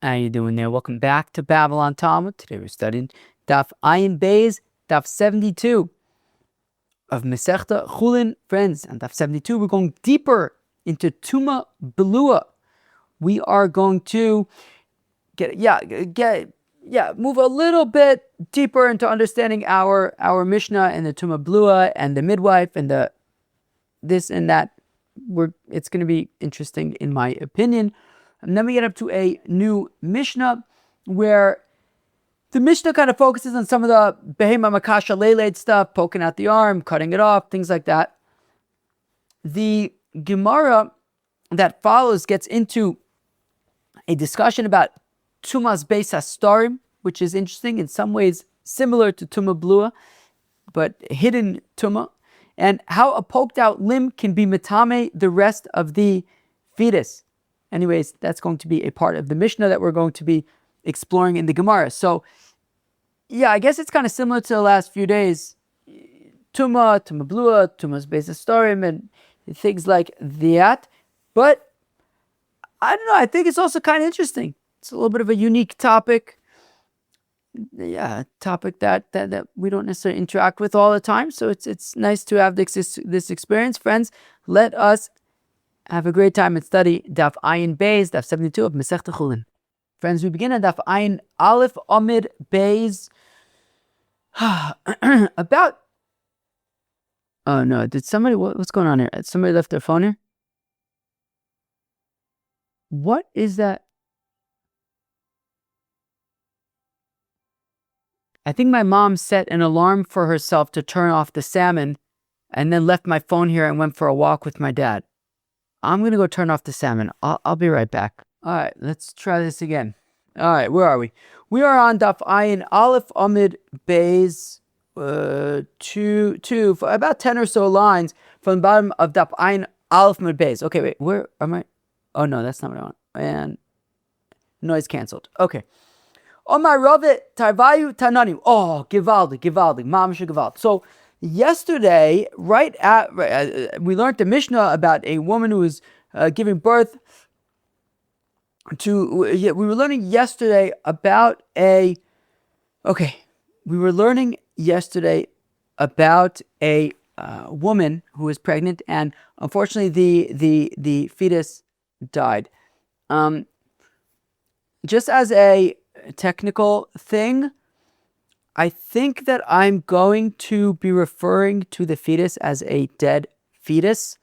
How you doing there? Welcome back to Babble on Talmud. Today we're studying Daf Ayin Beis, Daf 72 of Masechta Chullin. Friends, on Daf 72 we're going deeper into tumah beluah. We are going to move a little bit deeper into understanding our Mishnah and the tumah beluah and the midwife and the this and that. It's going to be interesting in my opinion. And then we get up to a new Mishnah where the Mishnah kind of focuses on some of the behema makasha leled stuff, poking out the arm, cutting it off, things like that. The Gemara that follows gets into a discussion about tumah's beis hastarim, which is interesting, in some ways similar to tumah beluah, but hidden tumah, and how a poked out limb can be metamei the rest of the fetus. Anyways, that's going to be a part of the Mishnah that we're going to be exploring in the Gemara. So, I guess it's kind of similar to the last few days. Tumah beluah, tumah's beis hastarim, and things like that. But, I don't know, I think it's also kind of interesting. It's a little bit of a unique topic. A topic that we don't necessarily interact with all the time. So it's nice to have this experience. Friends, let us have a great time and study Daf Ayin Beis, Daf 72 of Masechta Chullin. Friends, we begin at Daf Ayin Aleph Amid Beis. About... Oh no, did somebody... What's going on here? Somebody left their phone here? What is that? I think my mom set an alarm for herself to turn off the salmon and then left my phone here and went for a walk with my dad. I'm going to go turn off the salmon. I'll be right back. All right, let's try this again. All right, where are we? We are on Daf Ayin Aleph Amid Beis, two, for about 10 or so lines from the bottom of Daf Ayin Aleph Amid Beis. Okay, wait, where am I? Oh no, that's not what I want. And noise canceled. Okay. Omar Ravet Tarvayu Tanani. Oh, Givaldi, Mamash Givaldi. So yesterday, we learned the Mishnah about a woman who was giving birth to. We were learning yesterday about a woman who was pregnant, and unfortunately, the fetus died. Just as a technical thing, I think that I'm going to be referring to the fetus as a dead fetus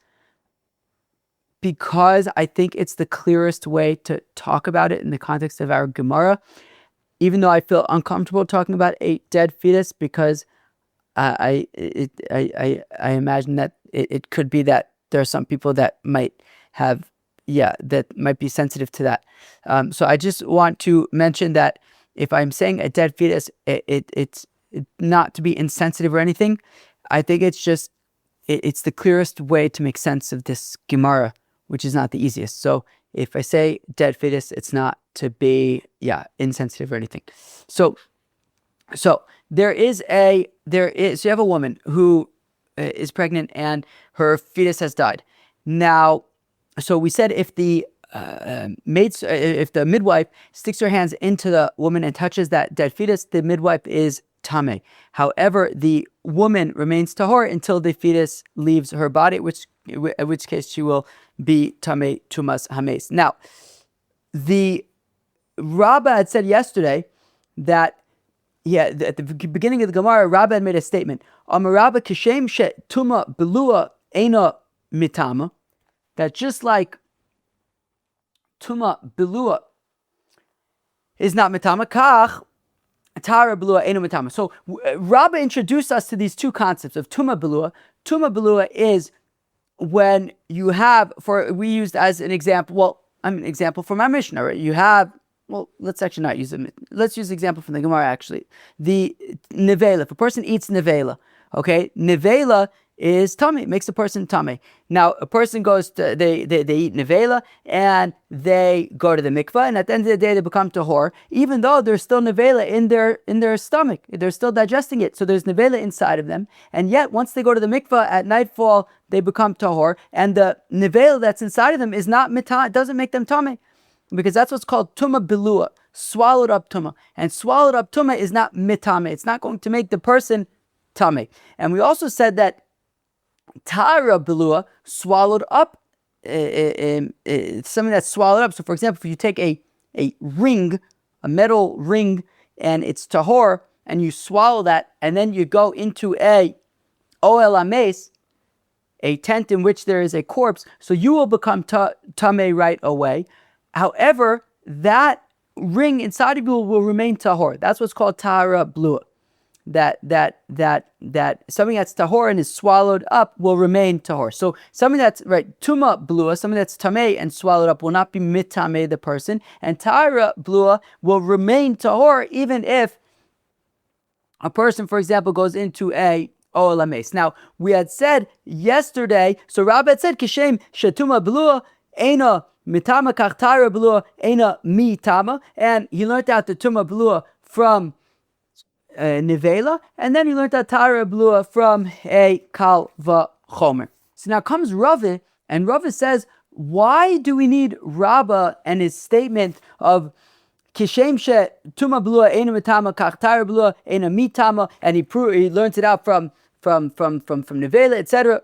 because I think it's the clearest way to talk about it in the context of our Gemara, even though I feel uncomfortable talking about a dead fetus because I imagine that it could be that there are some people that might have that might be sensitive to that. So I just want to mention that if I'm saying a dead fetus, it's not to be insensitive or anything. I think it's just, it's the clearest way to make sense of this Gemara, which is not the easiest. So if I say dead fetus, it's not to be, insensitive or anything. So you have a woman who is pregnant and her fetus has died. Now, so we said if the midwife sticks her hands into the woman and touches that dead fetus, the midwife is tamei. However, the woman remains tahor until the fetus leaves her body, in which case she will be tamei tumas hames. Now, the Rabbah had said yesterday that at the beginning of the Gemara, Rabbah had made a statement. Amar Rabbah kishem she tumah beluah eina mitama. That just like tumah beluah is not mitama, kach tara beluah eno mitama. So Rabbah introduced us to these two concepts of tumah beluah. Tumah beluah is when you have, we used as an example, an example from our Mishnah, right? Let's actually not use it. Let's use the example from the Gemara actually. The nevela, if a person eats nevela, okay, nevela is tummy, makes a person tummy. Now, a person goes to, they eat nevela, and they go to the mikvah, and at the end of the day, they become tahor, even though there's still nevela in their stomach. They're still digesting it, so there's nevela inside of them, and yet, once they go to the mikvah at nightfall, they become tahor, and the nevela that's inside of them is not mitah, it doesn't make them tummy. because that's what's called tumah beluah, swallowed up tumah. And swallowed up tumah is not metamei. It's not going to make the person tamei. And we also said that tara beluah, swallowed up, it's something that's swallowed up. So for example, if you take a ring, a metal ring, and it's tahor, and you swallow that, and then you go into a oel ames, a tent in which there is a corpse, so you will become tamei right away. However, that ring inside of you will remain tahor. That's what's called tara beluah. That something that's tahor and is swallowed up will remain tahor. So something that's tumah beluah, something that's tamei and swallowed up will not be mitamei the person, and tara beluah will remain tahor even if a person, for example, goes into a oel ames. Now we had said yesterday, so Rabbi had said kishem shetuma beluah eina mitama kach tara beluah eina mitama, and he learned out the tumah beluah from Nevela, and then he learned that Tara beluah from a Kal V'chomer. So now comes Rava, and Rava says, why do we need Rabbah and his statement of Kishem she Tuma beluah eina mitama kach Tara beluah eina mitama, and he learns it out from Nevela, etc.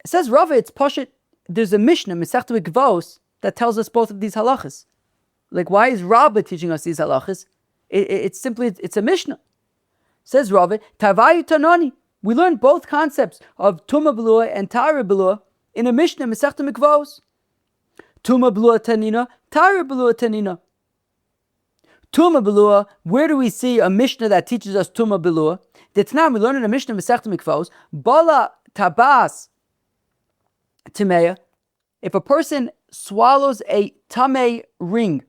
It says Rava, it's poshut. There's a Mishnah, Masechta Mikvos, that tells us both of these halachas. Like, why is Rabbah teaching us these halachas? It's a Mishnah. Says Rava, Tavayu Tanani. We learned both concepts of Tumah beluah and Tara beluah in a Mishnah, Masechta Mikvos. Tumah beluah tanina, Tara beluah tanina. Tumah beluah, where do we see a Mishnah that teaches us Tumah beluah? Now we learn in a Mishnah, Masechta Mikvos, Bala tabas timeya. If a person swallows a tamei ring,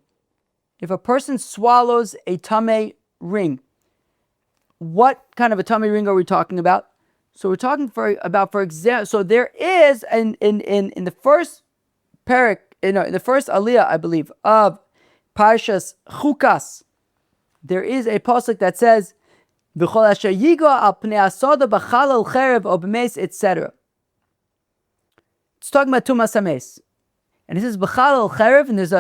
what kind of a tummy ring are we talking about? So we're talking about, for example, so there is in the first parak, in the first aliyah, I believe, of Parshas Chukas, there is a pasuk that says, "V'chol asher yiga al pnei asada b'chalal cherev o b'meis," etc. It's talking about tumas hames. And it says b'chalal cherev, and there's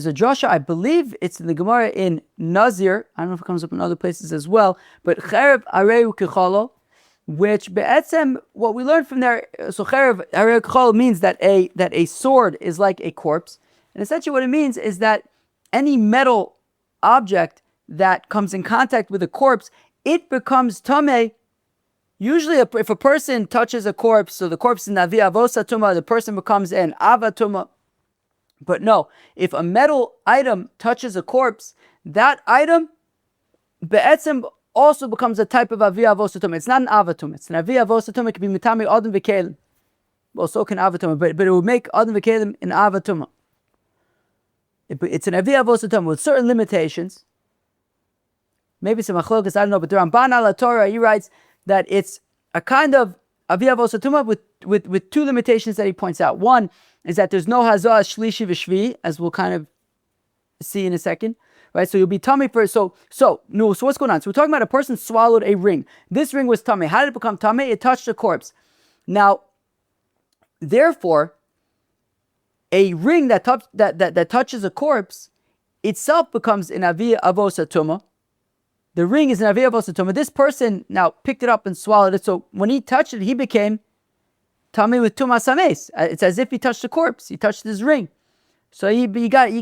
a drasha, I believe it's in the Gemara in Nazir. I don't know if it comes up in other places as well, but cherev areu kechalo, which be'etzem, what we learned from there. So cherev areu kechalo means that a sword is like a corpse, and essentially what it means is that any metal object that comes in contact with a corpse, it becomes tamei. Usually, if a person touches a corpse, so the corpse is navi avosa tumah, the person becomes an ava tumah. But no, if a metal item touches a corpse, that item be'etzem also becomes a type of aviyah avosatum. It's not an avatum. It's an aviyah avosatum. It can be mitami adam v'kelim. Well, so can avatum, but it will make adam v'kelim an avatum. It's an aviyah avosatum with certain limitations. Maybe some machlokas, I don't know, but the Ramban al Torah, he writes that it's a kind of aviyah avosatum with two limitations that he points out. One is that there's no hazah shlishi v'shvi, as we'll kind of see in a second, right? So you'll be tummy first. So what's going on? So we're talking about a person swallowed a ring. This ring was tummy. How did it become tummy? It touched a corpse. Now, therefore, a ring that touches a corpse itself becomes an aviyah avosa tumah. The ring is an aviyah avosa tumah. This person now picked it up and swallowed it. So when he touched it, he became tummy with tumas hames. It's as if he touched a corpse. He touched his ring. So he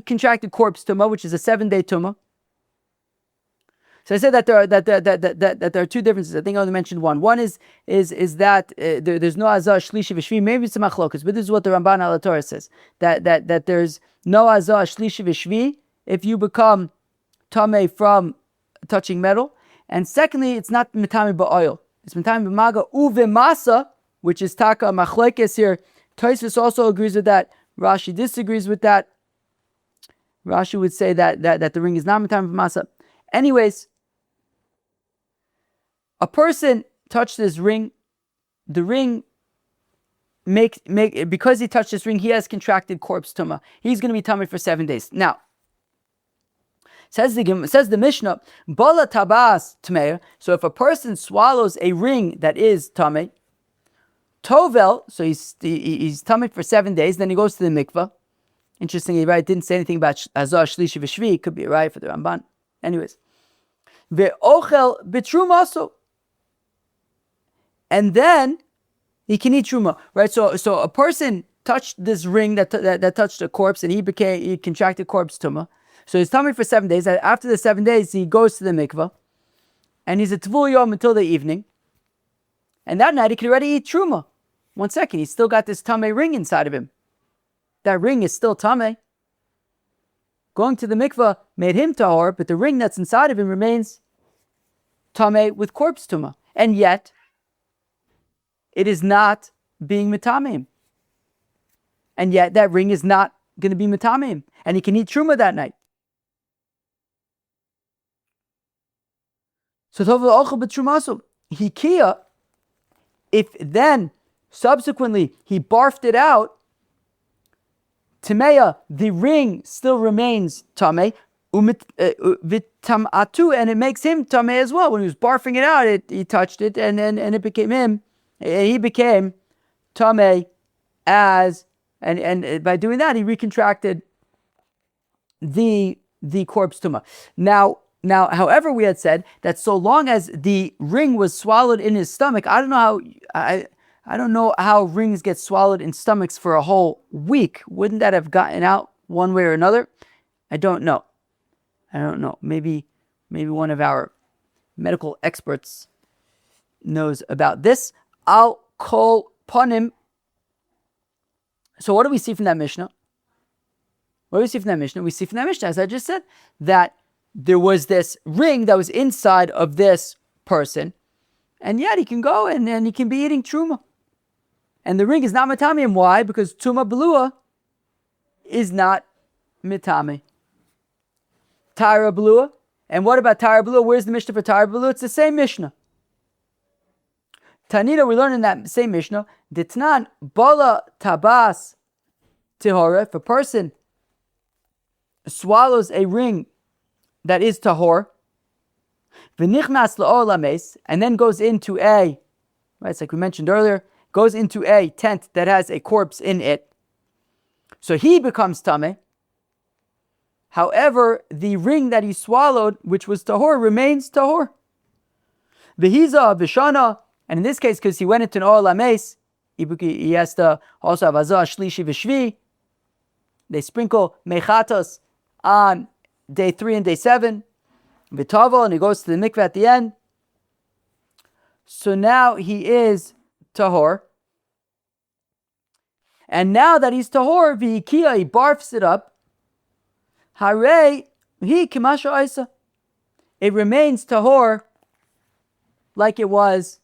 contracted corpse tumah, which is a 7-day tumah. So I said that there are two differences. I think I only mentioned one. One is that there's no azah shlishi v'shvi. Maybe it's a machlokas, but this is what the Ramban al Torah says, that there's no azah shlishi v'shvi if you become tamei from touching metal. And secondly, it's not mitami ba'oil. It's mitami b'maga uvemasa, which is taka machlekes here. Tosfos also agrees with that. Rashi disagrees with that. Rashi would say that the ring is not mitami b'masa. Anyways, a person touched this ring. The ring because he touched this ring, he has contracted corpse tumah. He's going to be tummy for 7 days. Now, says the Mishnah, bala tabas tmeir. So if a person swallows a ring that is tummy, tovel, so he's tummy for 7 days, then he goes to the mikvah. Interestingly, right, didn't say anything about Azar, Shlishi, V'Shvi. Could be right for the Ramban. Anyways. Ve'ochel b'truma. And then he can eat truma, right? So a person touched this ring that touched a corpse, and he contracted corpse tumah. So he's tummy for 7 days. After the 7 days, he goes to the mikvah, and he's a tvul yom until the evening. And that night, he can already eat truma. 1 second, he's still got this tamei ring inside of him. That ring is still tamei. Going to the mikvah made him tahor, but the ring that's inside of him remains tamei with corpse tumah. And yet, it is not being metameim. And yet, that ring is not going to be metameim. And he can eat truma that night. So, hikia, if then, subsequently, he barfed it out, Timeya, the ring still remains tamei, vitamatu, and it makes him tamei as well. When he was barfing it out, he touched it, and it became him. He became tamei and by doing that, he recontracted the corpse tumah. Now, however, we had said that so long as the ring was swallowed in his stomach, I don't know how rings get swallowed in stomachs for a whole week. Wouldn't that have gotten out one way or another? I don't know. Maybe one of our medical experts knows about this. I'll call upon him. So what do we see from that Mishnah? We see from that Mishnah, as I just said, that there was this ring that was inside of this person, and yet he can go and he can be eating truma. And the ring is not metame. Why? Because tumah beluah is not metame. Tyra beluah. And what about Tyra beluah? Where's the Mishnah for Tyra beluah? It's the same Mishnah. Tanita, we learn in that same Mishnah, Ditnan bala tabas tahora. If a person swallows a ring that is tahor, v'nichnas la'or lames, and then goes into right, it's like we mentioned earlier, goes into a tent that has a corpse in it, so he becomes tameh. However, the ring that he swallowed, which was tahor, remains tahor. V'hiza v'shana, and in this case, because he went into an or lames, he has to also have azah, shlishi, v'shvi. They sprinkle mechatos on day 3 and day 7. V'tavo, and he goes to the mikveh at the end. So now he is tahor. And now that he's tahor, v'ikia, he barfs it up. Hare, he kimasha isa. It remains tahor like it was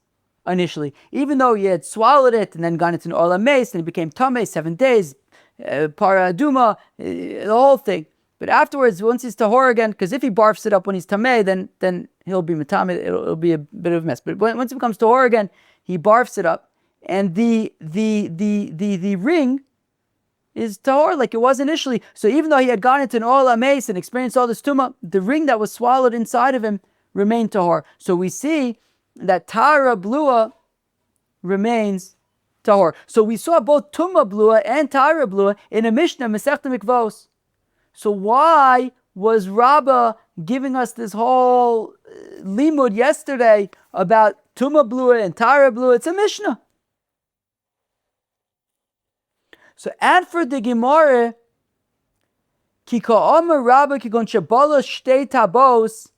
initially. Even though he had swallowed it and then gone into an olam mace and it became tamei 7 days, para aduma, the whole thing. But afterwards, once he's tahor again, because if he barfs it up when he's tamei, then he'll be matame. It'll be a bit of a mess. But once he becomes tahor again, he barfs it up, and the ring is tahor like it was initially. So even though he had gone into an olam mace and experienced all this tumah, the ring that was swallowed inside of him remained tahor. So we see that Tara beluah remains tahor. So we saw both tumah beluah and Tara beluah in a Mishnah, Masechta Mikvos. So why was Rabbah giving us this whole limud yesterday about tumah beluah and Tara beluah? It's a Mishnah. So add for the Gemara, ki ka'omer Rabbah ki gon shabala shtei tabos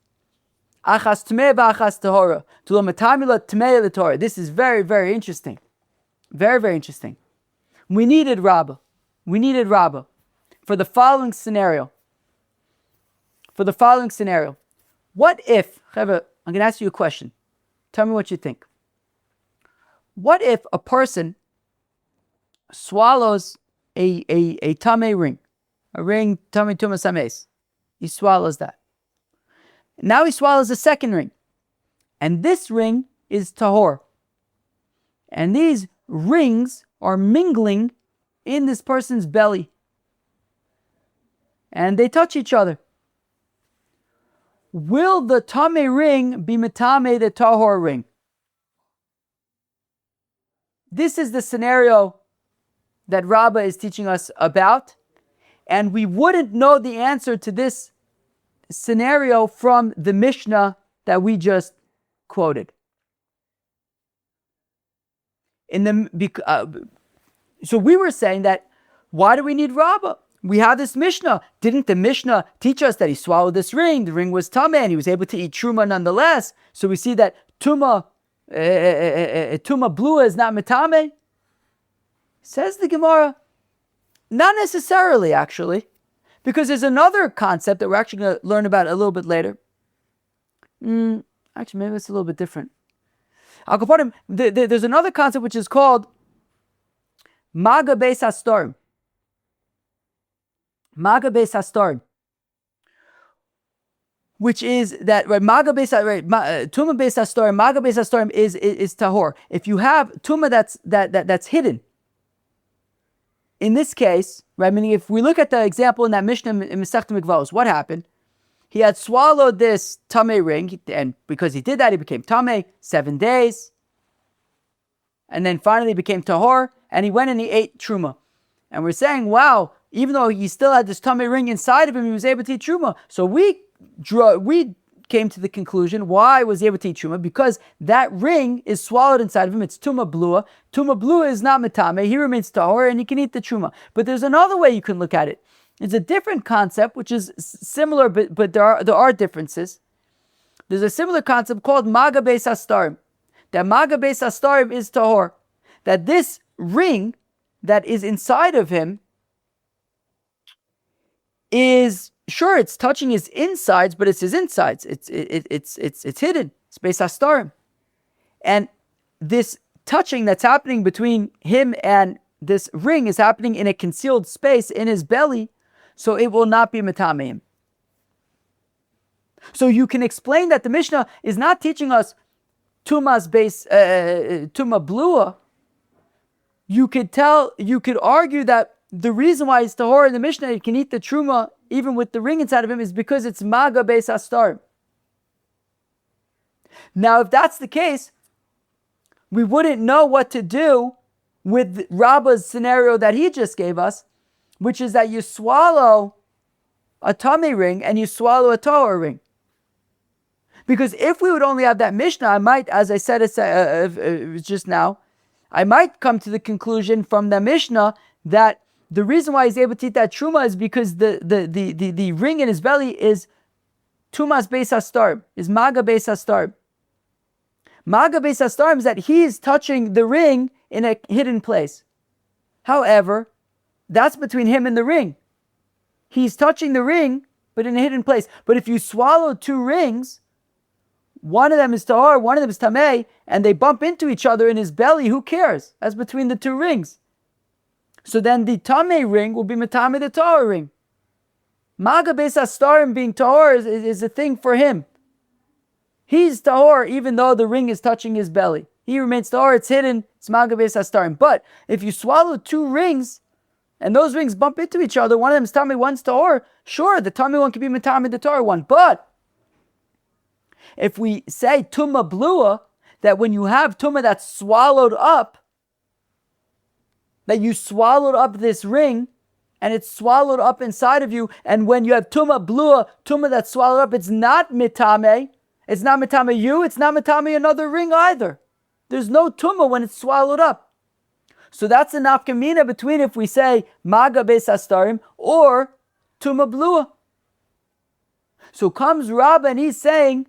achas tmei v'achas tahora to lo matamila tmei l'torah. This is very, very interesting. Very, very interesting. We needed Rabbah for the following scenario. What if, Cheva, I'm going to ask you a question. Tell me what you think. What if a person swallows a tamei ring, a ring tamei tumas sames? He swallows that. Now he swallows a second ring, and this ring is tahor. And these rings are mingling in this person's belly, and they touch each other. Will the tamei ring be metame the tahor ring? This is the scenario that Rabbah is teaching us about, And we wouldn't know the answer to this scenario from the Mishnah that we just quoted. So we were saying that, why do we need Rabbah? We have this Mishnah. Didn't the Mishnah teach us that he swallowed this ring? The ring was tumah, and he was able to eat truma nonetheless. So we see that tumah beluah is not metamei. Says the Gemara, not necessarily, actually, because there's another concept that we're actually going to learn about a little bit later. Actually, maybe it's a little bit different. There's another concept which is called Maga Beis Hastorim. Maga Beis Hastorim, which is that Maga Beis Tumah Beis Hastorim. Maga Beis Hastorim is tahor. If you have tumah that's hidden, in this case, right? Meaning, if we look at the example in that Mishnah in Masechta Mikvos, what happened? He had swallowed this tamei ring, and because he did that, he became tamei 7 days, and then finally became tahor, and he went and he ate truma. And we're saying, wow, even though he still had this tamei ring inside of him, he was able to eat truma. So we came to the conclusion, why was he able to eat truma? Because that ring is swallowed inside of him. It's tumah beluah. Tumah beluah is not metamei. He remains tahor, and he can eat the truma. But there's another way you can look at it. It's a different concept, which is similar, but there are differences. There's a similar concept called Maga Beis Hastorim. That Maga Beis Hastorim is tahor. That this ring that is inside of him is, sure, it's touching his insides, but it's his insides. It's hidden. It's Beis Hastorim. And this touching that's happening between him and this ring is happening in a concealed space in his belly, so it will not be metameim. So you can explain that the Mishnah is not teaching us tumah beluah. You could argue that the reason why it's tahor in the Mishnah, he can eat the truma even with the ring inside of him, is because it's Maga Beis Hastorim. Now, if that's the case, we wouldn't know what to do with Rabbah's scenario that he just gave us, which is that you swallow a tummy ring and you swallow a tahor ring. Because if we would only have that Mishnah, I might, as I said just now, I might come to the conclusion from the Mishnah that the reason why he's able to eat that truma is because the ring in his belly is tumas beis hastorim, is maga beis hastorim. Maga beis hastorim is that he is touching the ring in a hidden place. However, that's between him and the ring. He's touching the ring, but in a hidden place. But if you swallow two rings, one of them is tahor, one of them is tamei, and they bump into each other in his belly, who cares? That's between the two rings. So then the tamei ring will be metamei the tahor ring. Maga beis hastorim being tahor is a thing for him. He's tahor even though the ring is touching his belly. He remains tahor, it's hidden, it's maga beis hastorim. But if you swallow two rings, and those rings bump into each other, one of them is tamei, one's tahor, sure, the tamei one can be metamei the tahor one. But if we say tumah beluah, that when you have tumah that's swallowed up, that you swallowed up this ring, and it's swallowed up inside of you, and when you have tumah beluah, tumah that's swallowed up, it's not metamei. It's not metamei you, it's not metamei another ring either. There's no tumah when it's swallowed up. So that's the nafkamina between if we say maga beis hastorim or tumah beluah. So comes Rabbah and he's saying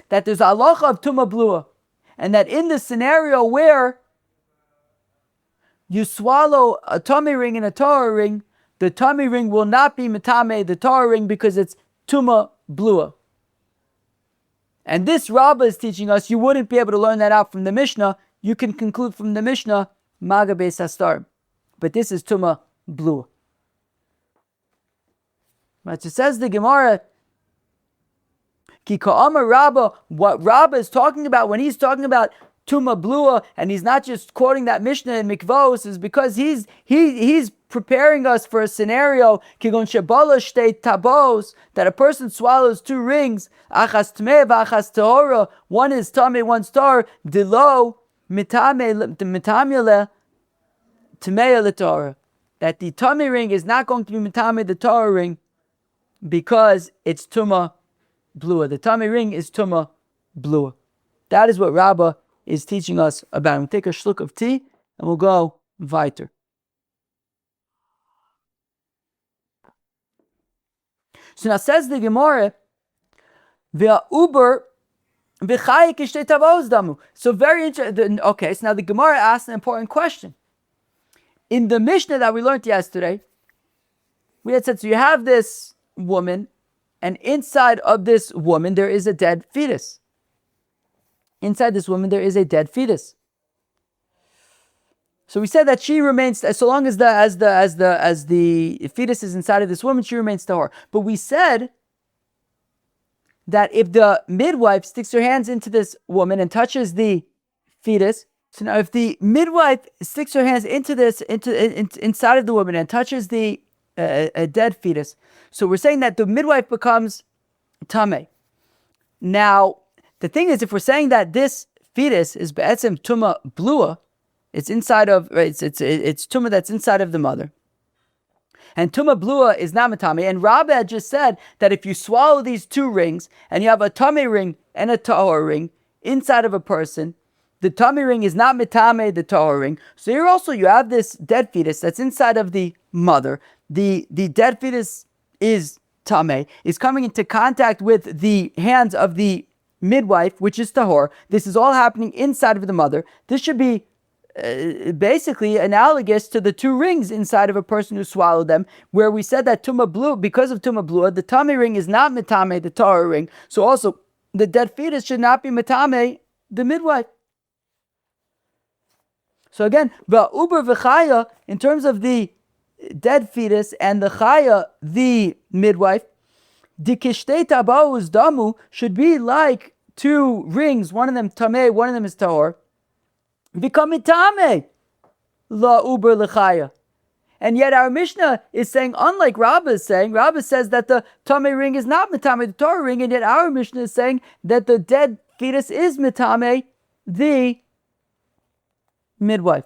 that there's a halacha of tumah beluah, and that in the scenario where you swallow a tummy ring and a tahor ring, the tummy ring will not be metamei the tahor ring because it's tumah beluah. And this Rabbah is teaching us, you wouldn't be able to learn that out from the Mishnah. You can conclude from the Mishnah, maga beis hastorim. But this is tumah beluah. Right, so says the Gemara, Ki ka'amar Rabbah, what Rabbah is talking about when he's talking about tumah beluah, and he's not just quoting that Mishnah in Mikvos, is because he's preparing us for a scenario, kigon shebala shtei tabos, that a person swallows two rings, achas tmei v'achas tahora, one is tamei, one's tahor, dilo mitamei tmei l'tahora. that the tummy ring is not going to be Metamei the Torah ring because it's tumah beluah. The tummy ring is tumah beluah. That is what Rabbah is teaching us about. We'll take a shluck of tea and we'll go weiter. So now says the Gemara, Uber. So very interesting. Okay, so now the Gemara asks an important question. In the Mishnah that we learned yesterday, we had said, so you have this woman, and inside of this woman there is a dead fetus. Inside this woman there is a dead fetus. So we said that she remains, so long as the fetus is inside of this woman, she remains tahor. But we said that if the midwife sticks her hands into this woman and touches the fetus, so now if the midwife sticks her hands into this, inside of the woman and touches the a dead fetus, so we're saying that the midwife becomes tamei. Now, the thing is, if we're saying that this fetus is be'etzem tumah beluah, it's inside of, it's tumah that's inside of the mother. And tumah beluah is not metamei. And Rabbi had just said that if you swallow these two rings and you have a tamei ring and a tahor ring inside of a person, the tamei ring is not metamei the tahor ring. So here also you have this dead fetus that's inside of the mother. The dead fetus is tamei, is coming into contact with the hands of the midwife, which is tahor. This is all happening inside of the mother. This should be basically analogous to the two rings inside of a person who swallowed them, where we said that tumah beluah, because of tumah beluah, the tummy ring is not metamei the tahor ring. So also the dead fetus should not be metamei the midwife. So again, uber v'chaya, in terms of the dead fetus and the chaya, the midwife, the kishtei tabaus damu should be like two rings, one of them tamei, one of them is tahor. Become mitame la uber lechaya. And yet our Mishnah is saying, unlike Rabbah is saying, Rabbah says that the tamei ring is not mitame the Torah ring, and yet our Mishnah is saying that the dead fetus is mitame the midwife.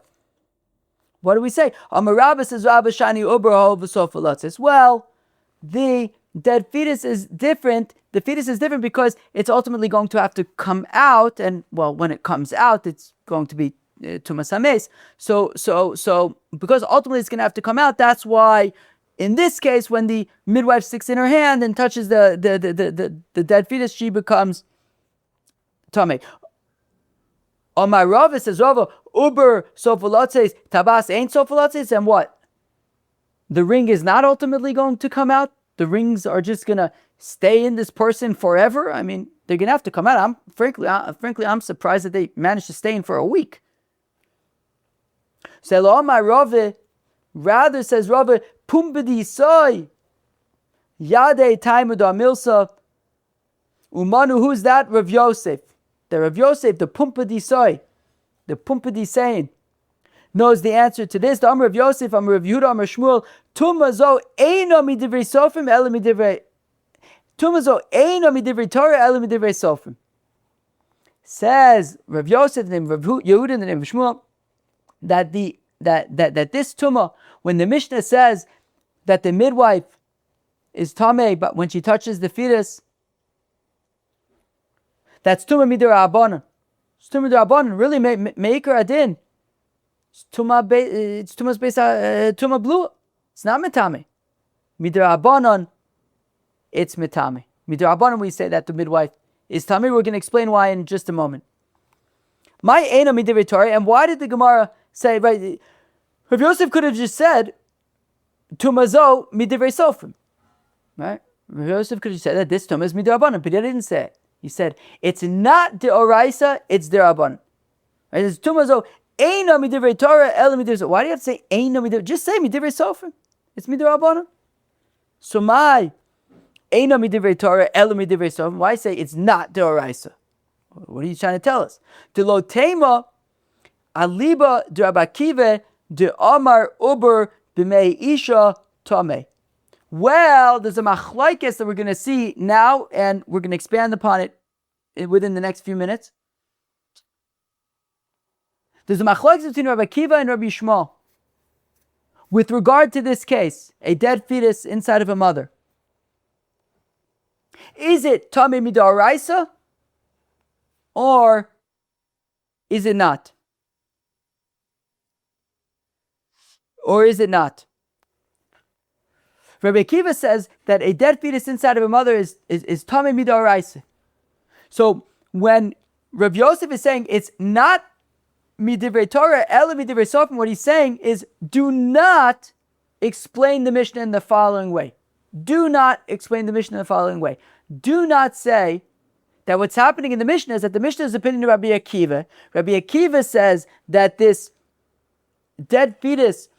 What do we say? Amar Rabbah says, Rabbah shani uber ho v'sofalatzis. Well, the dead fetus is different. The fetus is different because it's ultimately going to have to come out, and well, when it comes out, it's going to be tumas hames. So because ultimately it's going to have to come out, that's why in this case, when the midwife sticks in her hand and touches the dead fetus, she becomes tamei. On my Rava says, Rava, uber sofalatzes, tabas ain't sofalatzes, and what? The ring is not ultimately going to come out. The rings are just going to stay in this person forever. I mean, they're going to have to come out. Frankly, I'm surprised that they managed to stay in for a week. So, my Rava, rather says Rava, pumbedi soy, yade taimud amilsa, umanu, who's that? Rav Yosef. The Rav Yosef, the pumbedi soy, the pumbedi saying, knows the answer to this. The Amar of Yosef, Amar of Yehuda, Amar Shmuel, Tumazo eino midivrei sofim, ele midivrei Tumazo eino midivrei Torah, ele midivrei sofim. Says Rav Yosef, the name of Yehuda, the name of Shmuel, that this tumah, when the Mishnah says that the midwife is tamei, but when she touches the fetus, that's tumah midira abanon. It's tumah midira abanon. Really, meikar adin. It's tumah beluah. It's not metame. Midra abanon, it's metame. Midra abanon, we say that the midwife is tamei. We're going to explain why in just a moment. My ena midivrei Torah, and why did the Gemara say, right? Rav Yosef could have just said tumazo midivrei sofrim, right? Rav Yosef could have said that this tumah is midra abanon, but he didn't say it. He said it's not de oraisa, it's de rabbanon. Right? It's tumazo. Eino midivrei Torah, ele midivrei. Why do you have to say eino midivrei? Just say midivrei sofrim. It's midivrei rabbanon. So my eino midivrei Torah, ele midivrei sofrim. Why say it's not deoraisa? What are you trying to tell us? De lo tema aliba de Rabakive de Amar uber b'mei isha tamei. Well, there's a machlokes that we're going to see now, and we're going to expand upon it within the next few minutes. There's a machlokes between Rabbi Akiva and Rabbi Shmuel. with regard to this case, a dead fetus inside of a mother, is it tamei midaraisa or is it not? Or is it not? Rabbi Akiva says that a dead fetus inside of a mother is tamei midaraisa. So when Rav Yosef is saying it's not midivrei Torah, ela midivrei Sofim, what he's saying is do not explain the Mishnah in the following way. Do not explain the Mishnah in the following way. Do not say that what's happening in the Mishnah is that the Mishnah is the opinion of Rabbi Akiva. Rabbi Akiva says that this dead fetus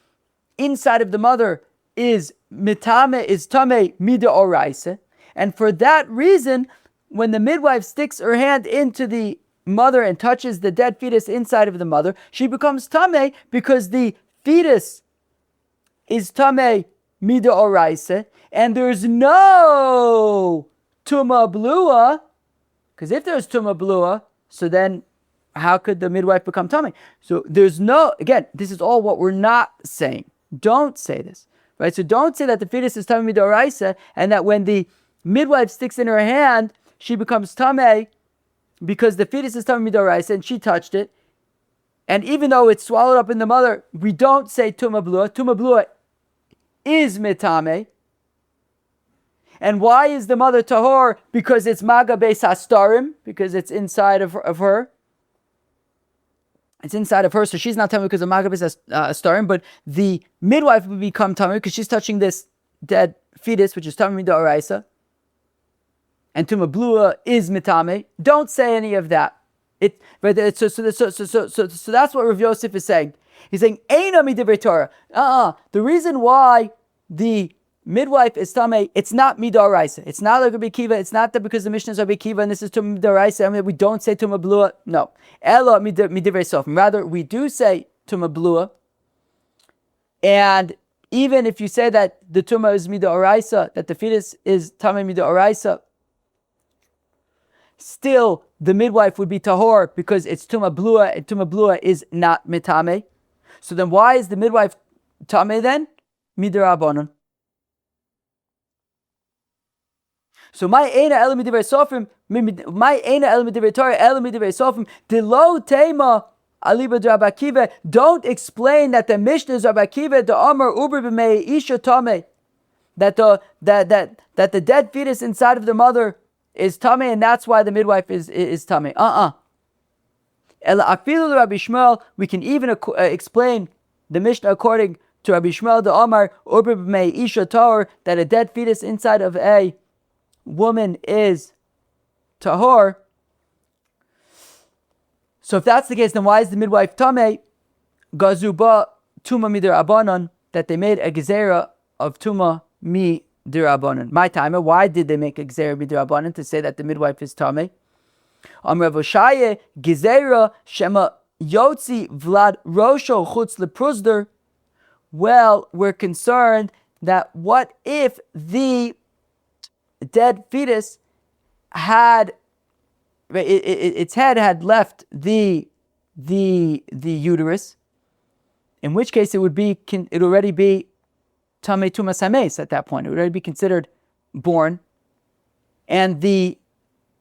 inside of the mother is tamei midaraisa, and for that reason, when the midwife sticks her hand into the mother and touches the dead fetus inside of the mother, she becomes tamei because the fetus is tamei midaraisa, and there's no tumah beluah, because if there's tumah beluah, so then how could the midwife become tamei? So there's no, again, this is all what we're not saying. Don't say this, right? So don't say that the fetus is tamei midaraisa and that when the midwife sticks in her hand, she becomes tamei because the fetus is tamei midaraisa and she touched it. And even though it's swallowed up in the mother, we don't say tumah beluah. Tumah beluah is metamei. And why is the mother tahor? Because it's maga beis hastarim, because it's inside of her. It's inside of her, so she's not tamei because of maga beis hastarim. But the midwife would become tamei because she's touching this dead fetus, which is tamei midaraisa. And tumah beluah is metamei. Don't say any of that. So that's what Rav Yosef is saying. He's saying eina midivrei Torah. The reason why the midwife is tamei, it's not midaraisa. It's not like Rabbi Akiva. It's not that because the Mishnah is Rabbi Akiva and this is tumah midaraisa. I mean, we don't say tumah beluah. No, ela midivrei Sofim. Rather, we do say tumah beluah. And even if you say that the tumah is midaraisa, that the fetus is tamei midaraisa, still the midwife would be tahor because it's tumah beluah, and tumah beluah is not metamei. So then, why is the midwife tamei then? Midarabanan. So my eina ela midivrei Sofim, my eina ela midivrei Torah, ela midivrei Sofim, delo tema aliba de Rabbi Akiva. Don't explain that the Mishnah is Rabbi Akiva, the Amar uber b'mei isha tamei, that the dead fetus inside of the mother is tamei, and that's why the midwife is tamei. Ela afilu Rabbi Shmuel. We can even explain the Mishnah according to Rabbi Shmuel, the Amar uber b'mei isha tahor, that a dead fetus inside of a woman is tahor. So if that's the case, then why is the midwife tamei? Gazuba tumah midirabanan, that they made a gezerah of tumah midirabanan. My timer, why did they make a gezerah midirabanan to say that the midwife is tamei? Amar Rav Oshaye gezerah shema yotzi vlad rosho chutz lepruzder. Well, we're concerned that what if the dead fetus had its head had left the uterus, in which case it would already be tamei tumas hameis at that point. It would already be considered born, and the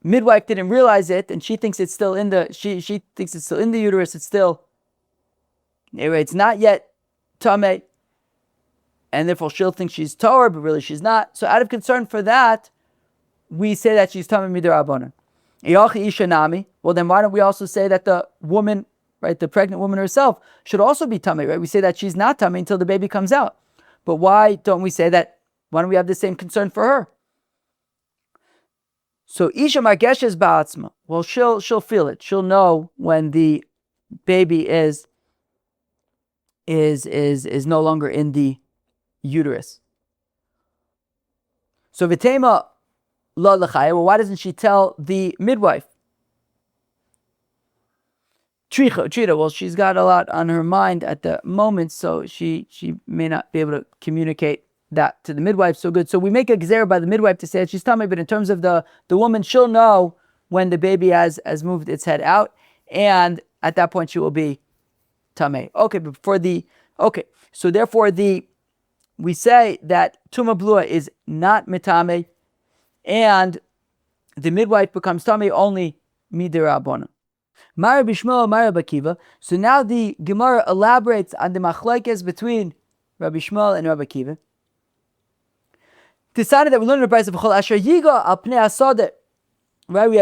midwife didn't realize it, and she thinks it's still in the she thinks it's still in the uterus. It's not yet tamei, and therefore she'll think she's tahor, but really she's not. So out of concern for that, we say that she's tamei midirabanan. Well, then why don't we also say that the woman, right, the pregnant woman herself, should also be tamei, right? We say that she's not tamei until the baby comes out. But why don't we say that? Why don't we have the same concern for her? So isha margeshes ba'atzma. Well, she'll feel it. She'll know when the baby is no longer in the uterus. So v'tema la l'chaya. Well, why doesn't she tell the midwife? Trita. Well, she's got a lot on her mind at the moment, so she may not be able to communicate that to the midwife so good. So we make a gezerah by the midwife to say that she's tamei, but in terms of the woman, she'll know when the baby has moved its head out, and at that point she will be tamei. Okay, but So therefore, we say that tumah beluah is not metamei, and the midwife becomes tamei only midirabbanan. Mara bishmo, Mara bakiva. So now the Gemara elaborates on the machlokes between Rabbi Shmuel and Rabbi Akiva. Decided that we learned in the price of Chol Asher Yiga al Pnei Asodeh. Right, I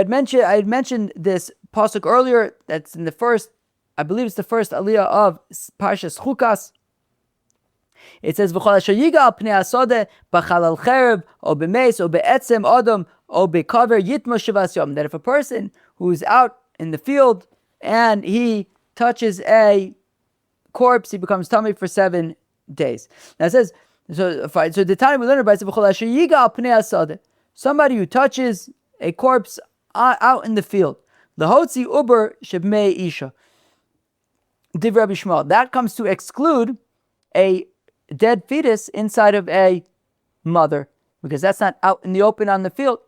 had mentioned this pasuk earlier. That's in the first, I believe it's the first aliyah of Parshas Chukas. It says V'chol Asher Yiga al Pnei Asodeh b'chalal chereb o b'meis o be'etzem adam o be'kaver yitma shivas yom. That if a person who's out in the field and he touches a corpse, he becomes tummy for 7 days. Now it says, so the time we learn about somebody who touches a corpse out in the field. Lahotzi uber shebmei isha. Div Rabbi Shmuel. That comes to exclude a dead fetus inside of a mother, because that's not out in the open on the field.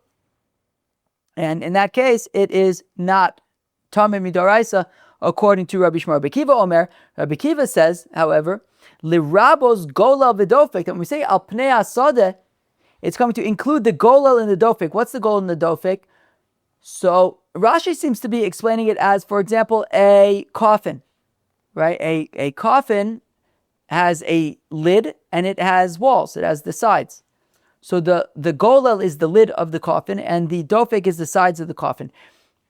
And in that case, it is not tamei midoraisa, according to Rabbi Shmuel. Rabbi Kiva Omer. Rabbi Kiva says, however, Lirabos golal v'dofek. When we say al pnei asodeh, it's coming to include the golal in the dofek. What's the golal in the dofek? So Rashi seems to be explaining it as, for example, a coffin, right? A coffin has a lid and it has walls. It has the sides. So the golal is the lid of the coffin and the dofek is the sides of the coffin.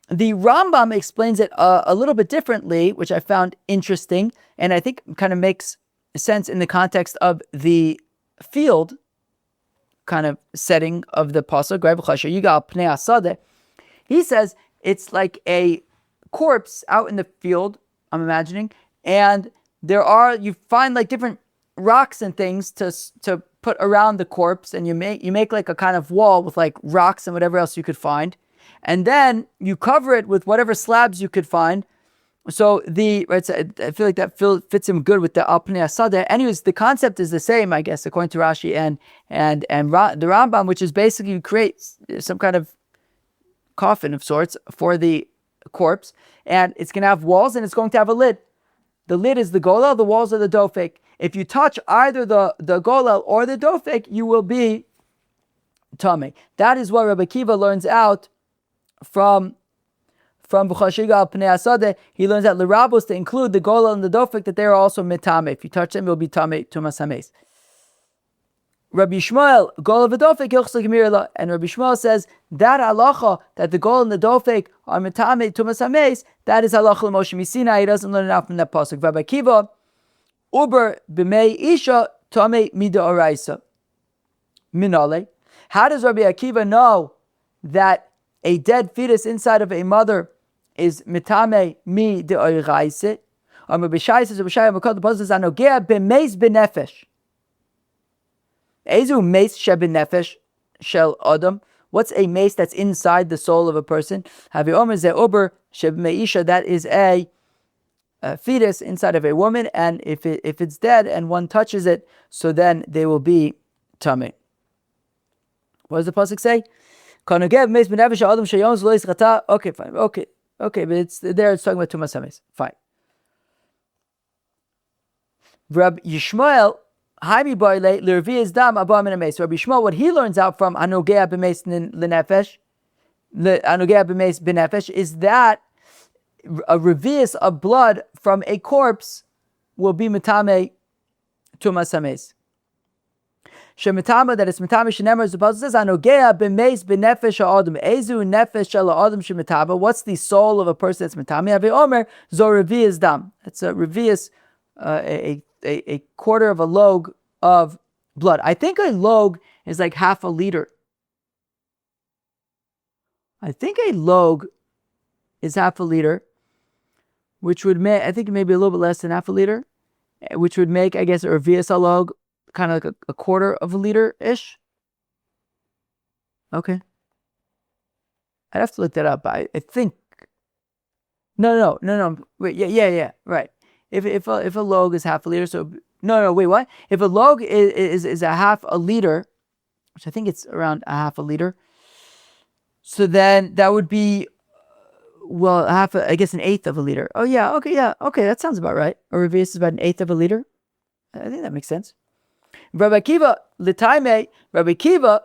The Rambam explains it a little bit differently, which I found interesting, and I think kind of makes sense in the context of the field kind of setting of the pasuk. He says it's like a corpse out in the field, I'm imagining, and you find like different rocks and things to put around the corpse, and you make like a kind of wall with like rocks and whatever else you could find, and then you cover it with whatever slabs you could find. So I feel like that fits him good with the al pnei asodeh. Anyways, the concept is the same, I guess, according to Rashi and the Rambam, which is basically you create some kind of coffin of sorts for the corpse, and it's going to have walls and it's going to have a lid. The lid is the golal, the walls are the dofek. If you touch either the golal or the dofek, you will be tamei. That is what Rabbi Kiva learns out from B'chashiga al Pnei Asodeh. He learns that l'rabos, to include the golal and the dofek, that they are also metamei. If you touch them, it will be tamei tumas hameis. Rabbi Shmuel, golal v'dofek yochsel gemirla, and Rabbi Shmuel says that halacha, that the golal and the dofek are metamei tumas hameis, that is halacha l'Moshe Misina. He doesn't learn it out from that pasuk. Rabbi Kiva, uber b'mei isha tamei mida oraisa minale. How does Rabbi Akiva know that a dead fetus inside of a mother is metamei mi de oraisa? Rabbi Shai says, Rabbi Shai Makod, the pasuk says, anogea b'meis b'nefesh. Ezu meis shebenefesh shel adam. What's a mace that's inside the soul of a person? Havi omer ze uber shebmeisha. That is a fetus inside of a woman, and if it's dead and one touches it, so then they will be tamei. What does the pasuk say? Okay, fine. Okay, but it's talking about tumas hameis. Fine. Rabbi Yishmael, Rabbi Shmuel, what he learns out from Anogea b'meis l'nefesh, Anogea b'meis b'nefesh, is that a revius of blood from a corpse will be metamei tumas hameis. Shemetama, that it's metamei shenemar, as the pasuk says, Anogea b'meis b'nefesh ha'adam. Ezu nefesh shel ha'adam shemetama. What's the soul of a person that's metamei? Avi omer zo revius dam. It's a revius, a quarter of a log of blood. I think a log is like half a liter. I think a log is half a liter, which would make, I think maybe a little bit less than half a liter, which would make, I guess, a revius a log kind of like a quarter of a liter-ish. Okay. I'd have to look that up. I think. No. Wait, yeah. Right. If a log is half a liter, so wait, what? If a log is a half a liter, which I think it's around a half a liter, so then that would be I guess an eighth of a liter. Oh yeah, okay, that sounds about right. A revius is about an eighth of a liter. I think that makes sense. Rabbi Akiva, L'taimei, Rabbi Akiva